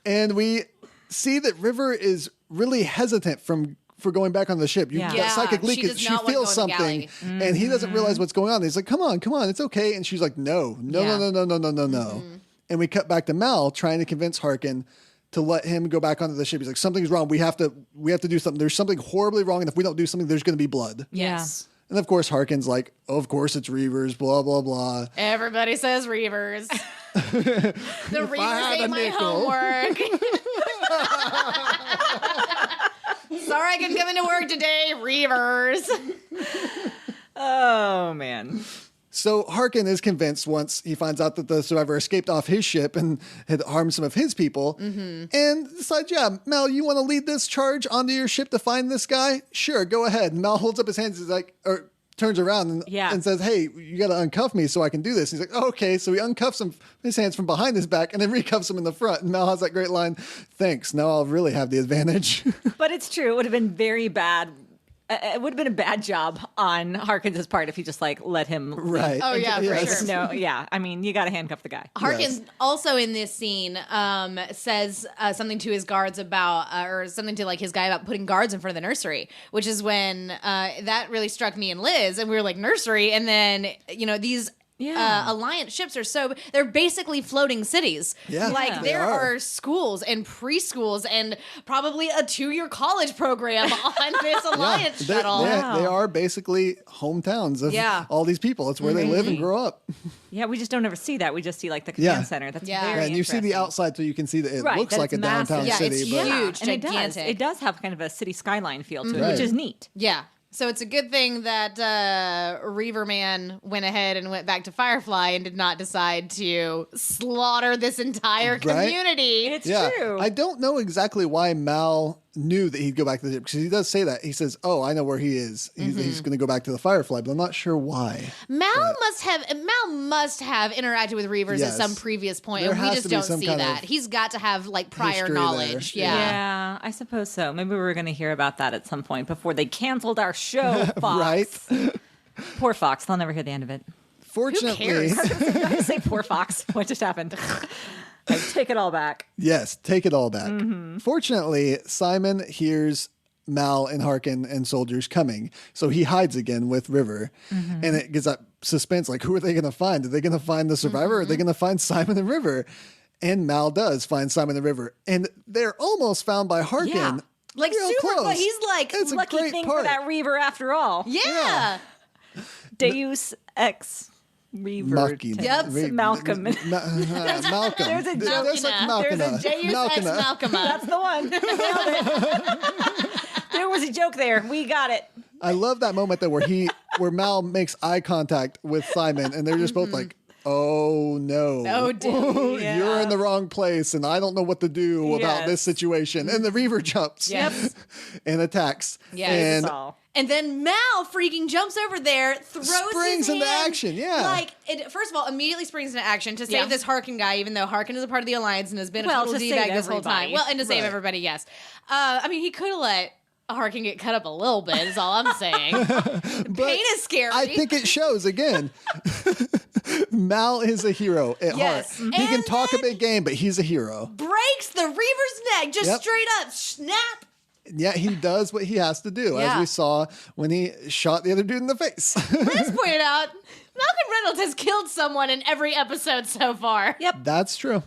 Speaker 3: And we see that River is really hesitant for going back on the ship. You
Speaker 1: Yeah.
Speaker 3: that psychic
Speaker 2: she
Speaker 3: leakage.
Speaker 2: does
Speaker 3: She
Speaker 2: not wanna
Speaker 3: feels
Speaker 2: go in the
Speaker 3: something,
Speaker 2: galley.
Speaker 3: and he doesn't realize what's going on. He's like, "Come on, it's okay." And she's like, "No. And we cut back to Mal trying to convince Harkin to let him go back onto the ship. He's like, "Something's wrong. We have to do something. There's something horribly wrong, and if we don't do something, there's going to be blood."
Speaker 2: Yes.
Speaker 3: And of course, Harkin's like, oh, "Of course, it's Reavers. Blah blah blah."
Speaker 2: Everybody says Reavers. The Reavers
Speaker 3: had a
Speaker 2: ate my
Speaker 3: nickel.
Speaker 2: homework. Sorry I couldn't come into work today, Reavers.
Speaker 1: Oh, man.
Speaker 3: So Harkin is convinced once he finds out that the survivor escaped off his ship and had harmed some of his people, and decides, yeah, Mel, you want to lead this charge onto your ship to find this guy? Sure, go ahead. And Mel holds up his hands, or turns around and says, hey, you got to uncuff me so I can do this. He's like, oh, okay. So he uncuffs his hands from behind his back and then recuffs him in the front. And Mel has that great line, thanks, now I'll really have the advantage.
Speaker 1: But it's true. It would have been very bad. It would have been a bad job on Harkins' part if he just let him leave.
Speaker 3: Right.
Speaker 2: Oh, yeah, for sure.
Speaker 1: No, yeah. I mean, you got to handcuff the guy.
Speaker 2: Harkins also in this scene says something to his guards about, or something to his guy about putting guards in front of the nursery, which is when that really struck me and Liz, and we were like, nursery, and then these. Alliance ships they're basically floating cities.
Speaker 3: Yeah,
Speaker 2: There are schools and preschools and probably a 2-year college program on this Alliance shuttle.
Speaker 3: They are basically hometowns of all these people. It's where they live and grow up.
Speaker 1: Yeah, we just don't ever see that. We just see the command center. That's very
Speaker 3: and you see the
Speaker 1: interesting.
Speaker 3: outside so you can see that it looks
Speaker 1: that
Speaker 3: like a
Speaker 1: it's massive.
Speaker 3: downtown
Speaker 2: Yeah,
Speaker 3: city.
Speaker 2: it's
Speaker 3: but
Speaker 2: huge.
Speaker 1: And
Speaker 2: gigantic.
Speaker 1: it does have kind of a city skyline feel to it,
Speaker 3: Right.
Speaker 1: which is neat.
Speaker 2: Yeah. So it's a good thing that Reaver Man went ahead and went back to Firefly and did not decide to slaughter this entire community.
Speaker 1: It's
Speaker 3: yeah,
Speaker 1: true.
Speaker 3: I don't know exactly why Mal knew that he'd go back to the ship, because he does say that. He says, oh, I know where he is. He's going to go back to the Firefly, but I'm not sure why.
Speaker 2: Mal must have interacted with Reavers at some previous point,
Speaker 3: There
Speaker 2: and we
Speaker 3: has
Speaker 2: just
Speaker 3: to be
Speaker 2: don't
Speaker 3: some
Speaker 2: see
Speaker 3: kind
Speaker 2: that.
Speaker 3: of
Speaker 2: He's got to have prior
Speaker 3: history
Speaker 2: knowledge.
Speaker 3: there.
Speaker 1: Yeah, I suppose so. Maybe we're going to hear about that at some point before they canceled our show, Fox.
Speaker 3: Right?
Speaker 1: Poor Fox. They'll never hear the end of it.
Speaker 3: Fortunately,
Speaker 2: cares?
Speaker 1: I say poor Fox. What just happened? I take it all back.
Speaker 3: yes, take it all back. Fortunately, Simon hears Mal and Harkin and soldiers coming, so he hides again with River, and it gets that suspense, who are they going to find? Are they going to find the survivor? Or are they going to find Simon and River? And Mal does find Simon and River, and they're almost found by Harkin.
Speaker 1: Yeah.
Speaker 3: Real
Speaker 2: super
Speaker 3: close.
Speaker 2: close. He's
Speaker 3: It's a
Speaker 1: Lucky
Speaker 3: great
Speaker 1: thing
Speaker 3: part.
Speaker 1: for that Reaver after all.
Speaker 2: Yeah.
Speaker 1: Deus ex Reaver.
Speaker 3: Machina.
Speaker 2: Yep.
Speaker 1: Malcolm.
Speaker 3: Malcolm.
Speaker 1: There's a
Speaker 3: That's like
Speaker 2: There's
Speaker 3: Malcolm.
Speaker 2: a Deus Ex Malcolm.
Speaker 1: That's the one. Nailed it. There was a joke there. We got it.
Speaker 3: I love that moment though where Mal makes eye contact with Simon, and they're just both like, "Oh no,
Speaker 2: Oh, dude.
Speaker 3: you're in the wrong place, and I don't know what to do about
Speaker 1: Yes.
Speaker 3: this situation." And the Reaver jumps,
Speaker 2: Yep.
Speaker 3: and attacks,
Speaker 2: Yes.
Speaker 3: and
Speaker 1: That's all.
Speaker 2: And then Mal freaking jumps over there, throws
Speaker 3: Springs
Speaker 2: his
Speaker 3: into
Speaker 2: hand,
Speaker 3: action, yeah.
Speaker 2: First of all, immediately springs into action to save
Speaker 1: Yeah.
Speaker 2: this Harkin guy, even though Harkin is a part of the Alliance and has been a
Speaker 1: Well,
Speaker 2: total
Speaker 1: to
Speaker 2: D-bag
Speaker 1: save
Speaker 2: this whole time.
Speaker 1: everybody.
Speaker 2: Well, and to save
Speaker 3: Right.
Speaker 2: everybody, yes. He could have let Harkin get cut up a little bit, is all I'm saying.
Speaker 3: but
Speaker 2: Pain is scary.
Speaker 3: I think it shows again. Mal is a hero at
Speaker 2: Yes.
Speaker 3: heart. He can
Speaker 2: And
Speaker 3: talk a big game, but he's a hero.
Speaker 2: Breaks the Reaver's neck, just
Speaker 3: Yep.
Speaker 2: straight up snap.
Speaker 3: Yeah, he does what he has to do, as
Speaker 2: Yeah.
Speaker 3: we saw when he shot the other dude in the face.
Speaker 2: Liz pointed out, Malcolm Reynolds has killed someone in every episode so far.
Speaker 1: Yep.
Speaker 3: That's true.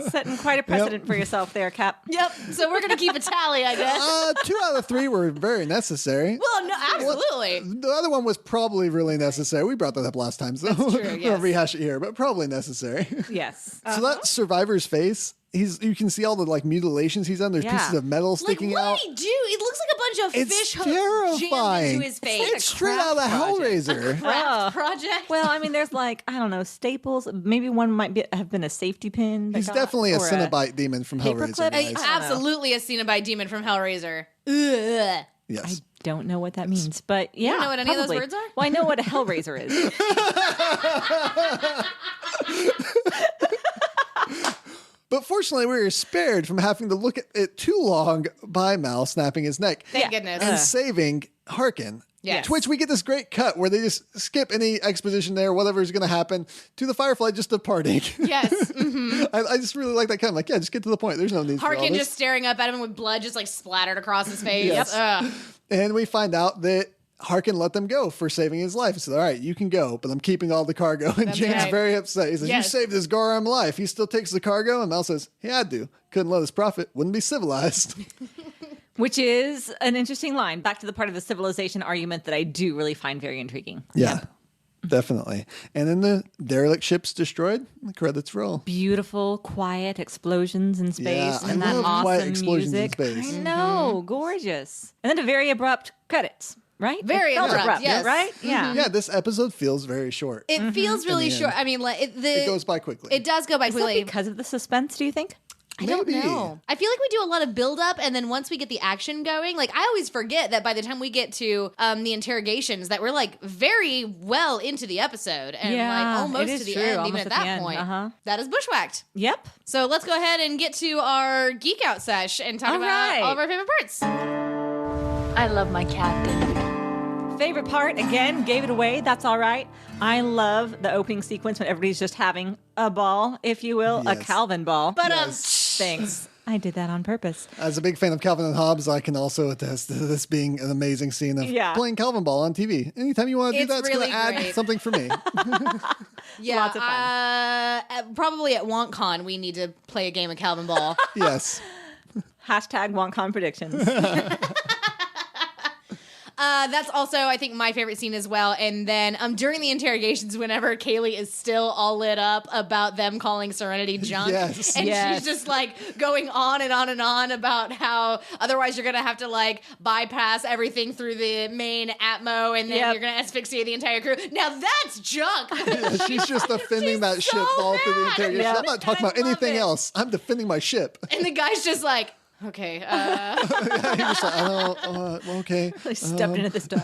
Speaker 1: Setting quite a precedent for yourself there, Cap.
Speaker 2: Yep. So we're going to keep a tally, I guess.
Speaker 3: 2 out of 3 were very necessary.
Speaker 2: Well, no, absolutely.
Speaker 3: The other one was probably really necessary. We brought that up last time, so
Speaker 2: That's true,
Speaker 3: we
Speaker 2: yes.
Speaker 3: don't rehash it here, but probably necessary.
Speaker 1: Yes.
Speaker 3: So that survivor's face, you can see all the like mutilations he's done. There's
Speaker 1: Yeah.
Speaker 3: pieces of metal
Speaker 2: Like,
Speaker 3: sticking
Speaker 2: what
Speaker 3: out.
Speaker 2: did he do? It looks like a bunch of
Speaker 3: It's
Speaker 2: fish hooks jammed
Speaker 3: terrifying.
Speaker 2: into his face.
Speaker 3: It's straight out of the Hellraiser.
Speaker 2: Craft project.
Speaker 1: Well, I mean, there's like, I don't know, staples. Maybe one might have been a safety pin. that
Speaker 3: He's
Speaker 1: got-
Speaker 3: definitely a
Speaker 1: or
Speaker 3: Cenobite demon from Hellraiser.
Speaker 1: paperclip?
Speaker 3: guys.
Speaker 2: Absolutely a Cenobite demon from Hellraiser. Ugh.
Speaker 3: Yes.
Speaker 1: Don't know what that means, but yeah.
Speaker 2: don't know what any of those
Speaker 1: probably.
Speaker 2: words are?
Speaker 1: Well, I know what a Hellraiser is.
Speaker 3: But fortunately, we were spared from having to look at it too long by Mal snapping his neck
Speaker 2: Thank goodness.
Speaker 3: and saving Harkin.
Speaker 2: Yes.
Speaker 3: To which we get this great cut where they just skip any exposition there, whatever's going to happen, to the Firefly just departing.
Speaker 2: Yes.
Speaker 3: I just really like that cut. I'm like, yeah, just get to the point. There's no need for all
Speaker 2: Harkin
Speaker 3: this.
Speaker 2: just staring up at him with blood just like splattered across his face.
Speaker 3: Yes.
Speaker 2: Ugh.
Speaker 3: And we find out that Harkin let them go for saving his life. He said, all right, you can go, but I'm keeping all the cargo. And Jane's
Speaker 2: right.
Speaker 3: very upset. He says,
Speaker 2: Yes.
Speaker 3: you saved this Goram life. He still takes the cargo. And Mal says, he had to. Couldn't let us profit. Wouldn't be civilized.
Speaker 1: Which is an interesting line. Back to the part of the civilization argument that I do really find very intriguing.
Speaker 3: Yeah, definitely. And then the derelict ship's destroyed. The credits roll.
Speaker 1: Beautiful, quiet explosions in space
Speaker 3: Yeah, I
Speaker 1: and that
Speaker 3: love
Speaker 1: awesome
Speaker 3: quiet explosions in
Speaker 1: music.
Speaker 3: space.
Speaker 1: I know, gorgeous. And then a very abrupt credits, right?
Speaker 2: Very
Speaker 1: It felt
Speaker 2: abrupt, yes.
Speaker 1: right? Yeah.
Speaker 3: Yeah, this episode feels very short.
Speaker 2: It feels really
Speaker 3: the
Speaker 2: short.
Speaker 3: end.
Speaker 2: I mean, like
Speaker 3: It goes by quickly.
Speaker 2: It does go by
Speaker 1: Is that
Speaker 2: quickly.
Speaker 1: because of the suspense, do you think?
Speaker 2: I don't
Speaker 3: Maybe.
Speaker 2: know. I feel like we do a lot of build up, and then once we get the action going, like I always forget that by the time we get to the interrogations, that we're like very well into the episode and
Speaker 1: Yeah,
Speaker 2: like almost
Speaker 1: it is
Speaker 2: to the
Speaker 1: true,
Speaker 2: end,
Speaker 1: almost
Speaker 2: even
Speaker 1: at
Speaker 2: at
Speaker 1: the
Speaker 2: that
Speaker 1: end,
Speaker 2: point.
Speaker 1: uh-huh.
Speaker 2: That is Bushwhacked.
Speaker 1: Yep.
Speaker 2: So let's go ahead and get to our geek out sesh and talk
Speaker 1: All
Speaker 2: about
Speaker 1: right.
Speaker 2: all of our favorite parts.
Speaker 7: I love my captain.
Speaker 1: Favorite part, again, gave it away. That's all right. I love the opening sequence when everybody's just having a ball, if you will, a
Speaker 3: Yes.
Speaker 1: Calvin ball.
Speaker 2: But
Speaker 1: Thanks. I did that on purpose.
Speaker 3: As a big fan of Calvin and Hobbes, I can also attest to this being an amazing scene of
Speaker 1: Yeah.
Speaker 3: playing Calvin Ball on TV. Anytime you want to do
Speaker 2: It's
Speaker 3: that, it's
Speaker 2: really
Speaker 3: going to add
Speaker 2: great.
Speaker 3: something for me.
Speaker 2: yeah,
Speaker 1: Lots of fun.
Speaker 2: probably at WonkCon we need to play a game of Calvin Ball.
Speaker 3: Yes.
Speaker 1: Hashtag WonCon predictions.
Speaker 2: That's also, I think, my favorite scene as well. And then during the interrogations, whenever Kaylee is still all lit up about them calling Serenity junk,
Speaker 3: Yes.
Speaker 2: and
Speaker 1: Yes.
Speaker 2: she's just like going on and on and on about how otherwise you're gonna have to like bypass everything through the main Atmo, and then
Speaker 1: Yep.
Speaker 2: you're gonna asphyxiate the entire crew. Now that's junk.
Speaker 3: Yeah, she's just defending
Speaker 2: She's
Speaker 3: that
Speaker 2: so
Speaker 3: ship all through the
Speaker 2: mad.
Speaker 3: interrogation.
Speaker 1: Yeah.
Speaker 3: I'm not talking
Speaker 2: And
Speaker 3: about
Speaker 2: I love
Speaker 3: anything
Speaker 2: it.
Speaker 3: else. I'm defending my ship.
Speaker 2: And the guy's just like, okay,
Speaker 3: He's just like, okay.
Speaker 1: I stepped into this door.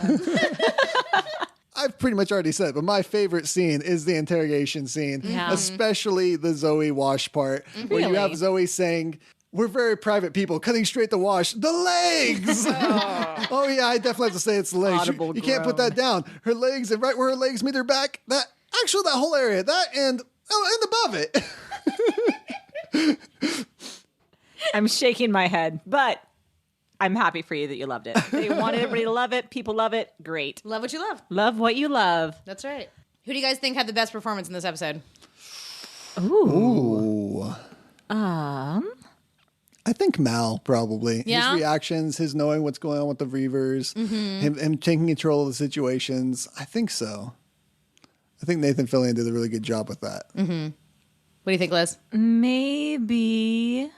Speaker 3: I've pretty much already said it, but my favorite scene is the interrogation scene,
Speaker 1: Yeah.
Speaker 3: especially the Zoe wash part, where you
Speaker 1: Really?
Speaker 3: have Zoe saying, we're very private people, cutting straight the wash. The legs! Oh, yeah, I definitely have to say it's the legs.
Speaker 1: Audible
Speaker 3: You can't put
Speaker 1: groan.
Speaker 3: that down. Her legs, and right where her legs meet her back, that whole area, that and above it.
Speaker 1: I'm shaking my head, but I'm happy for you that you loved it. They wanted everybody to love it. People love it. Great.
Speaker 2: love what you love.
Speaker 1: Love what you love.
Speaker 2: That's right. Who do you guys think had the best performance in this episode?
Speaker 3: Ooh. I think Mal, probably.
Speaker 2: Yeah?
Speaker 3: His reactions, his knowing what's going on with the reavers, him taking control of the situations. I think so. I think Nathan Fillion did a really good job with that.
Speaker 2: What do you think, Liz?
Speaker 1: Maybe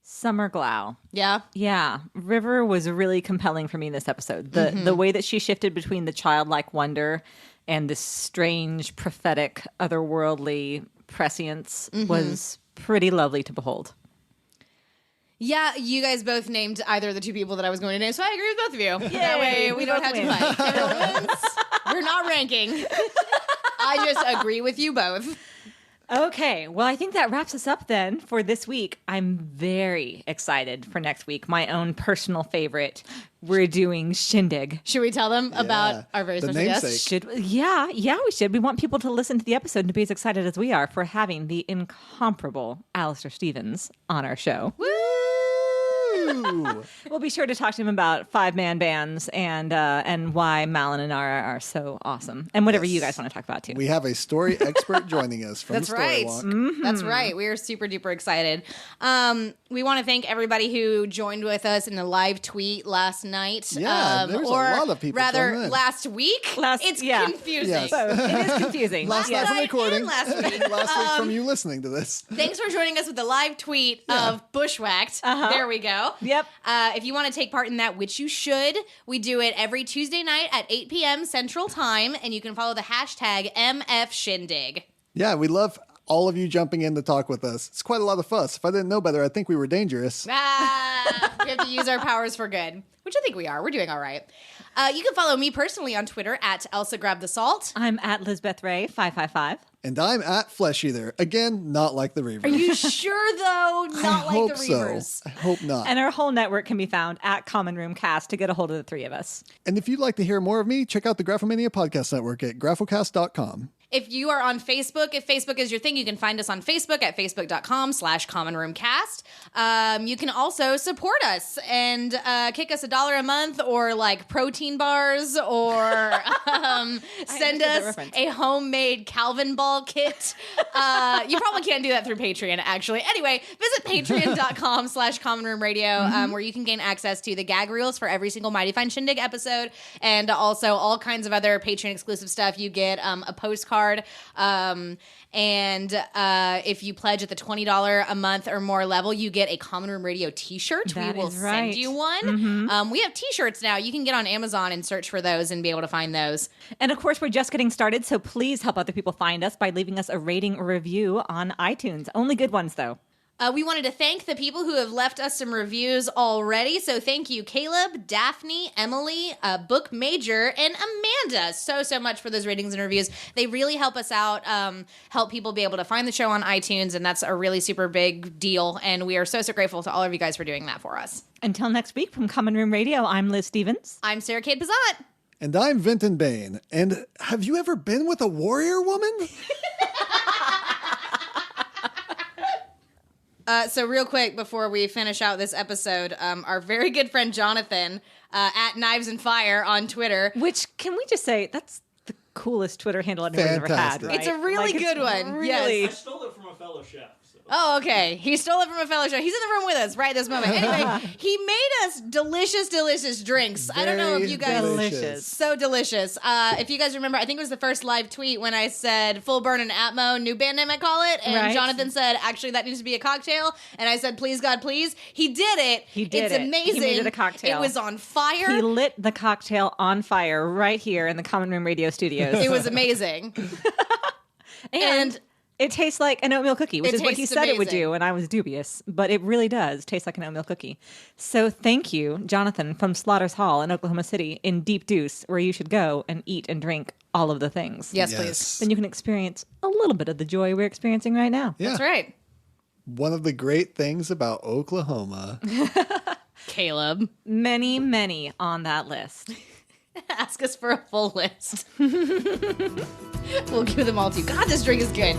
Speaker 1: Summer Glau.
Speaker 2: Yeah.
Speaker 1: Yeah, River was really compelling for me in this episode. The way that she shifted between the childlike wonder and this strange, prophetic, otherworldly prescience was pretty lovely to behold.
Speaker 2: Yeah, you guys both named either of the two people that I was going to name, so I agree with both of you. That way we
Speaker 1: we
Speaker 2: don't
Speaker 1: both
Speaker 2: have to
Speaker 1: win.
Speaker 2: fight. Everyone wins. We're not ranking. I just agree with you both.
Speaker 1: Okay, well, I think that wraps us up then for this week. I'm very excited for next week. My own personal favorite. We're doing Shindig.
Speaker 2: Should we tell them about our very
Speaker 3: the
Speaker 2: special guest?
Speaker 3: namesake.
Speaker 1: We should. We want people to listen to the episode and to be as excited as we are for having the incomparable Alistair Stevens on our show.
Speaker 3: Woo!
Speaker 1: We'll be sure to talk to him about 5-man bands and why Mal and Inara are so awesome and whatever you guys want to talk about too.
Speaker 3: We have a story expert joining us from
Speaker 2: That's
Speaker 3: Story
Speaker 2: right.
Speaker 3: Walk.
Speaker 2: That's right. We are super duper excited. We want to thank everybody who joined with us in the live tweet last night.
Speaker 3: Yeah, there's a
Speaker 2: or
Speaker 3: lot of people
Speaker 2: rather
Speaker 3: joining in.
Speaker 2: last week. It's confusing.
Speaker 3: Yes.
Speaker 1: It is confusing.
Speaker 3: Last night from
Speaker 2: night
Speaker 3: recording.
Speaker 2: and last week.
Speaker 3: Last week from you listening to this.
Speaker 2: Thanks for joining us with the live tweet of Bushwhacked. There we go.
Speaker 1: Yep.
Speaker 2: If you want to take part in that, which you should, we do it every Tuesday night at 8 p.m. Central Time, and you can follow the hashtag MFShindig.
Speaker 3: Yeah, we love all of you jumping in to talk with us. It's quite a lot of fuss. If I didn't know better, I'd think we were dangerous.
Speaker 2: We have to use our powers for good, which I think we are. We're doing all right. You can follow me personally on Twitter at Elsa Grab the Salt.
Speaker 1: I'm at Lizbeth Ray 555.
Speaker 3: And I'm at Flesh Eater. Again, not like the Reavers.
Speaker 2: Are you sure, though? Not like the Reavers.
Speaker 3: So. I hope not.
Speaker 1: And our whole network can be found at Common Room Cast to get a hold of the three of us.
Speaker 3: And if you'd like to hear more of me, check out the Graphomania Podcast Network at graphocast.com.
Speaker 2: If you are on Facebook, if Facebook is your thing, you can find us on Facebook at facebook.com/commonroomcast. You can also support us and kick us $1 a month or like protein bars or send us a homemade Calvin ball kit. You probably can't do that through Patreon, actually. Anyway, visit patreon.com/commonroomradio where you can gain access to the gag reels for every single Mighty Fine Shindig episode and also all kinds of other Patreon exclusive stuff. You get a postcard. And if you pledge at the $20 a month or more level, you get a Common Room Radio t-shirt. We will send you one. We have t-shirts now. You can get on Amazon and search for those and be able to find those.
Speaker 1: And of course, we're just getting started, so please help other people find us by leaving us a rating or review on iTunes. Only good ones, though.
Speaker 2: We wanted to thank the people who have left us some reviews already. So thank you, Caleb, Daphne, Emily, Book Major, and Amanda so much for those ratings and reviews. They really help us out, help people be able to find the show on iTunes, and that's a really super big deal. And we are so grateful to all of you guys for doing that for us.
Speaker 1: Until next week from Common Room Radio, I'm Liz Stevens.
Speaker 2: I'm Sarah Kate Pizat.
Speaker 3: And I'm Vinton Bain. And have you ever been with a warrior woman?
Speaker 2: So real quick, before we finish out this episode, our very good friend Jonathan, at Knives and Fire on Twitter.
Speaker 1: Which, can we just say, that's the coolest Twitter handle anyone's ever had,
Speaker 3: Fantastic.
Speaker 1: right?
Speaker 2: It's a really good one.
Speaker 1: Really,
Speaker 2: Yes.
Speaker 8: I stole it from a fellow chef. So.
Speaker 2: Oh, okay. He stole it from a fellow show. He's in the room with us right this moment. Anyway, he made us delicious drinks. I don't know if you guys...
Speaker 1: delicious.
Speaker 2: So delicious. If you guys remember, I think it was the first live tweet when I said Full Burn and Atmo, new band name I call it. And
Speaker 1: Right.
Speaker 2: Jonathan said, actually, that needs to be a cocktail. And I said, please, God, please. He did it.
Speaker 1: He did
Speaker 2: it's
Speaker 1: it.
Speaker 2: amazing.
Speaker 1: He made it a cocktail.
Speaker 2: It was on fire.
Speaker 1: He lit the cocktail on fire right here in the Common Room Radio studios.
Speaker 2: It was amazing.
Speaker 1: and it tastes like an oatmeal cookie, which
Speaker 2: It
Speaker 1: is what he
Speaker 2: tastes
Speaker 1: said it would
Speaker 2: amazing.
Speaker 1: do, and I was dubious. But it really does taste like an oatmeal cookie. So thank you, Jonathan, from Slaughter's Hall in Oklahoma City in Deep Deuce, where you should go and eat and drink all of the things.
Speaker 2: Yes, please.
Speaker 1: Then you can experience a little bit of the joy we're experiencing right now.
Speaker 3: Yeah.
Speaker 2: That's right.
Speaker 3: One of the great things about Oklahoma.
Speaker 2: Caleb.
Speaker 1: Many on that list.
Speaker 2: Ask us for a full list. We'll give them all to you. God, this drink is good.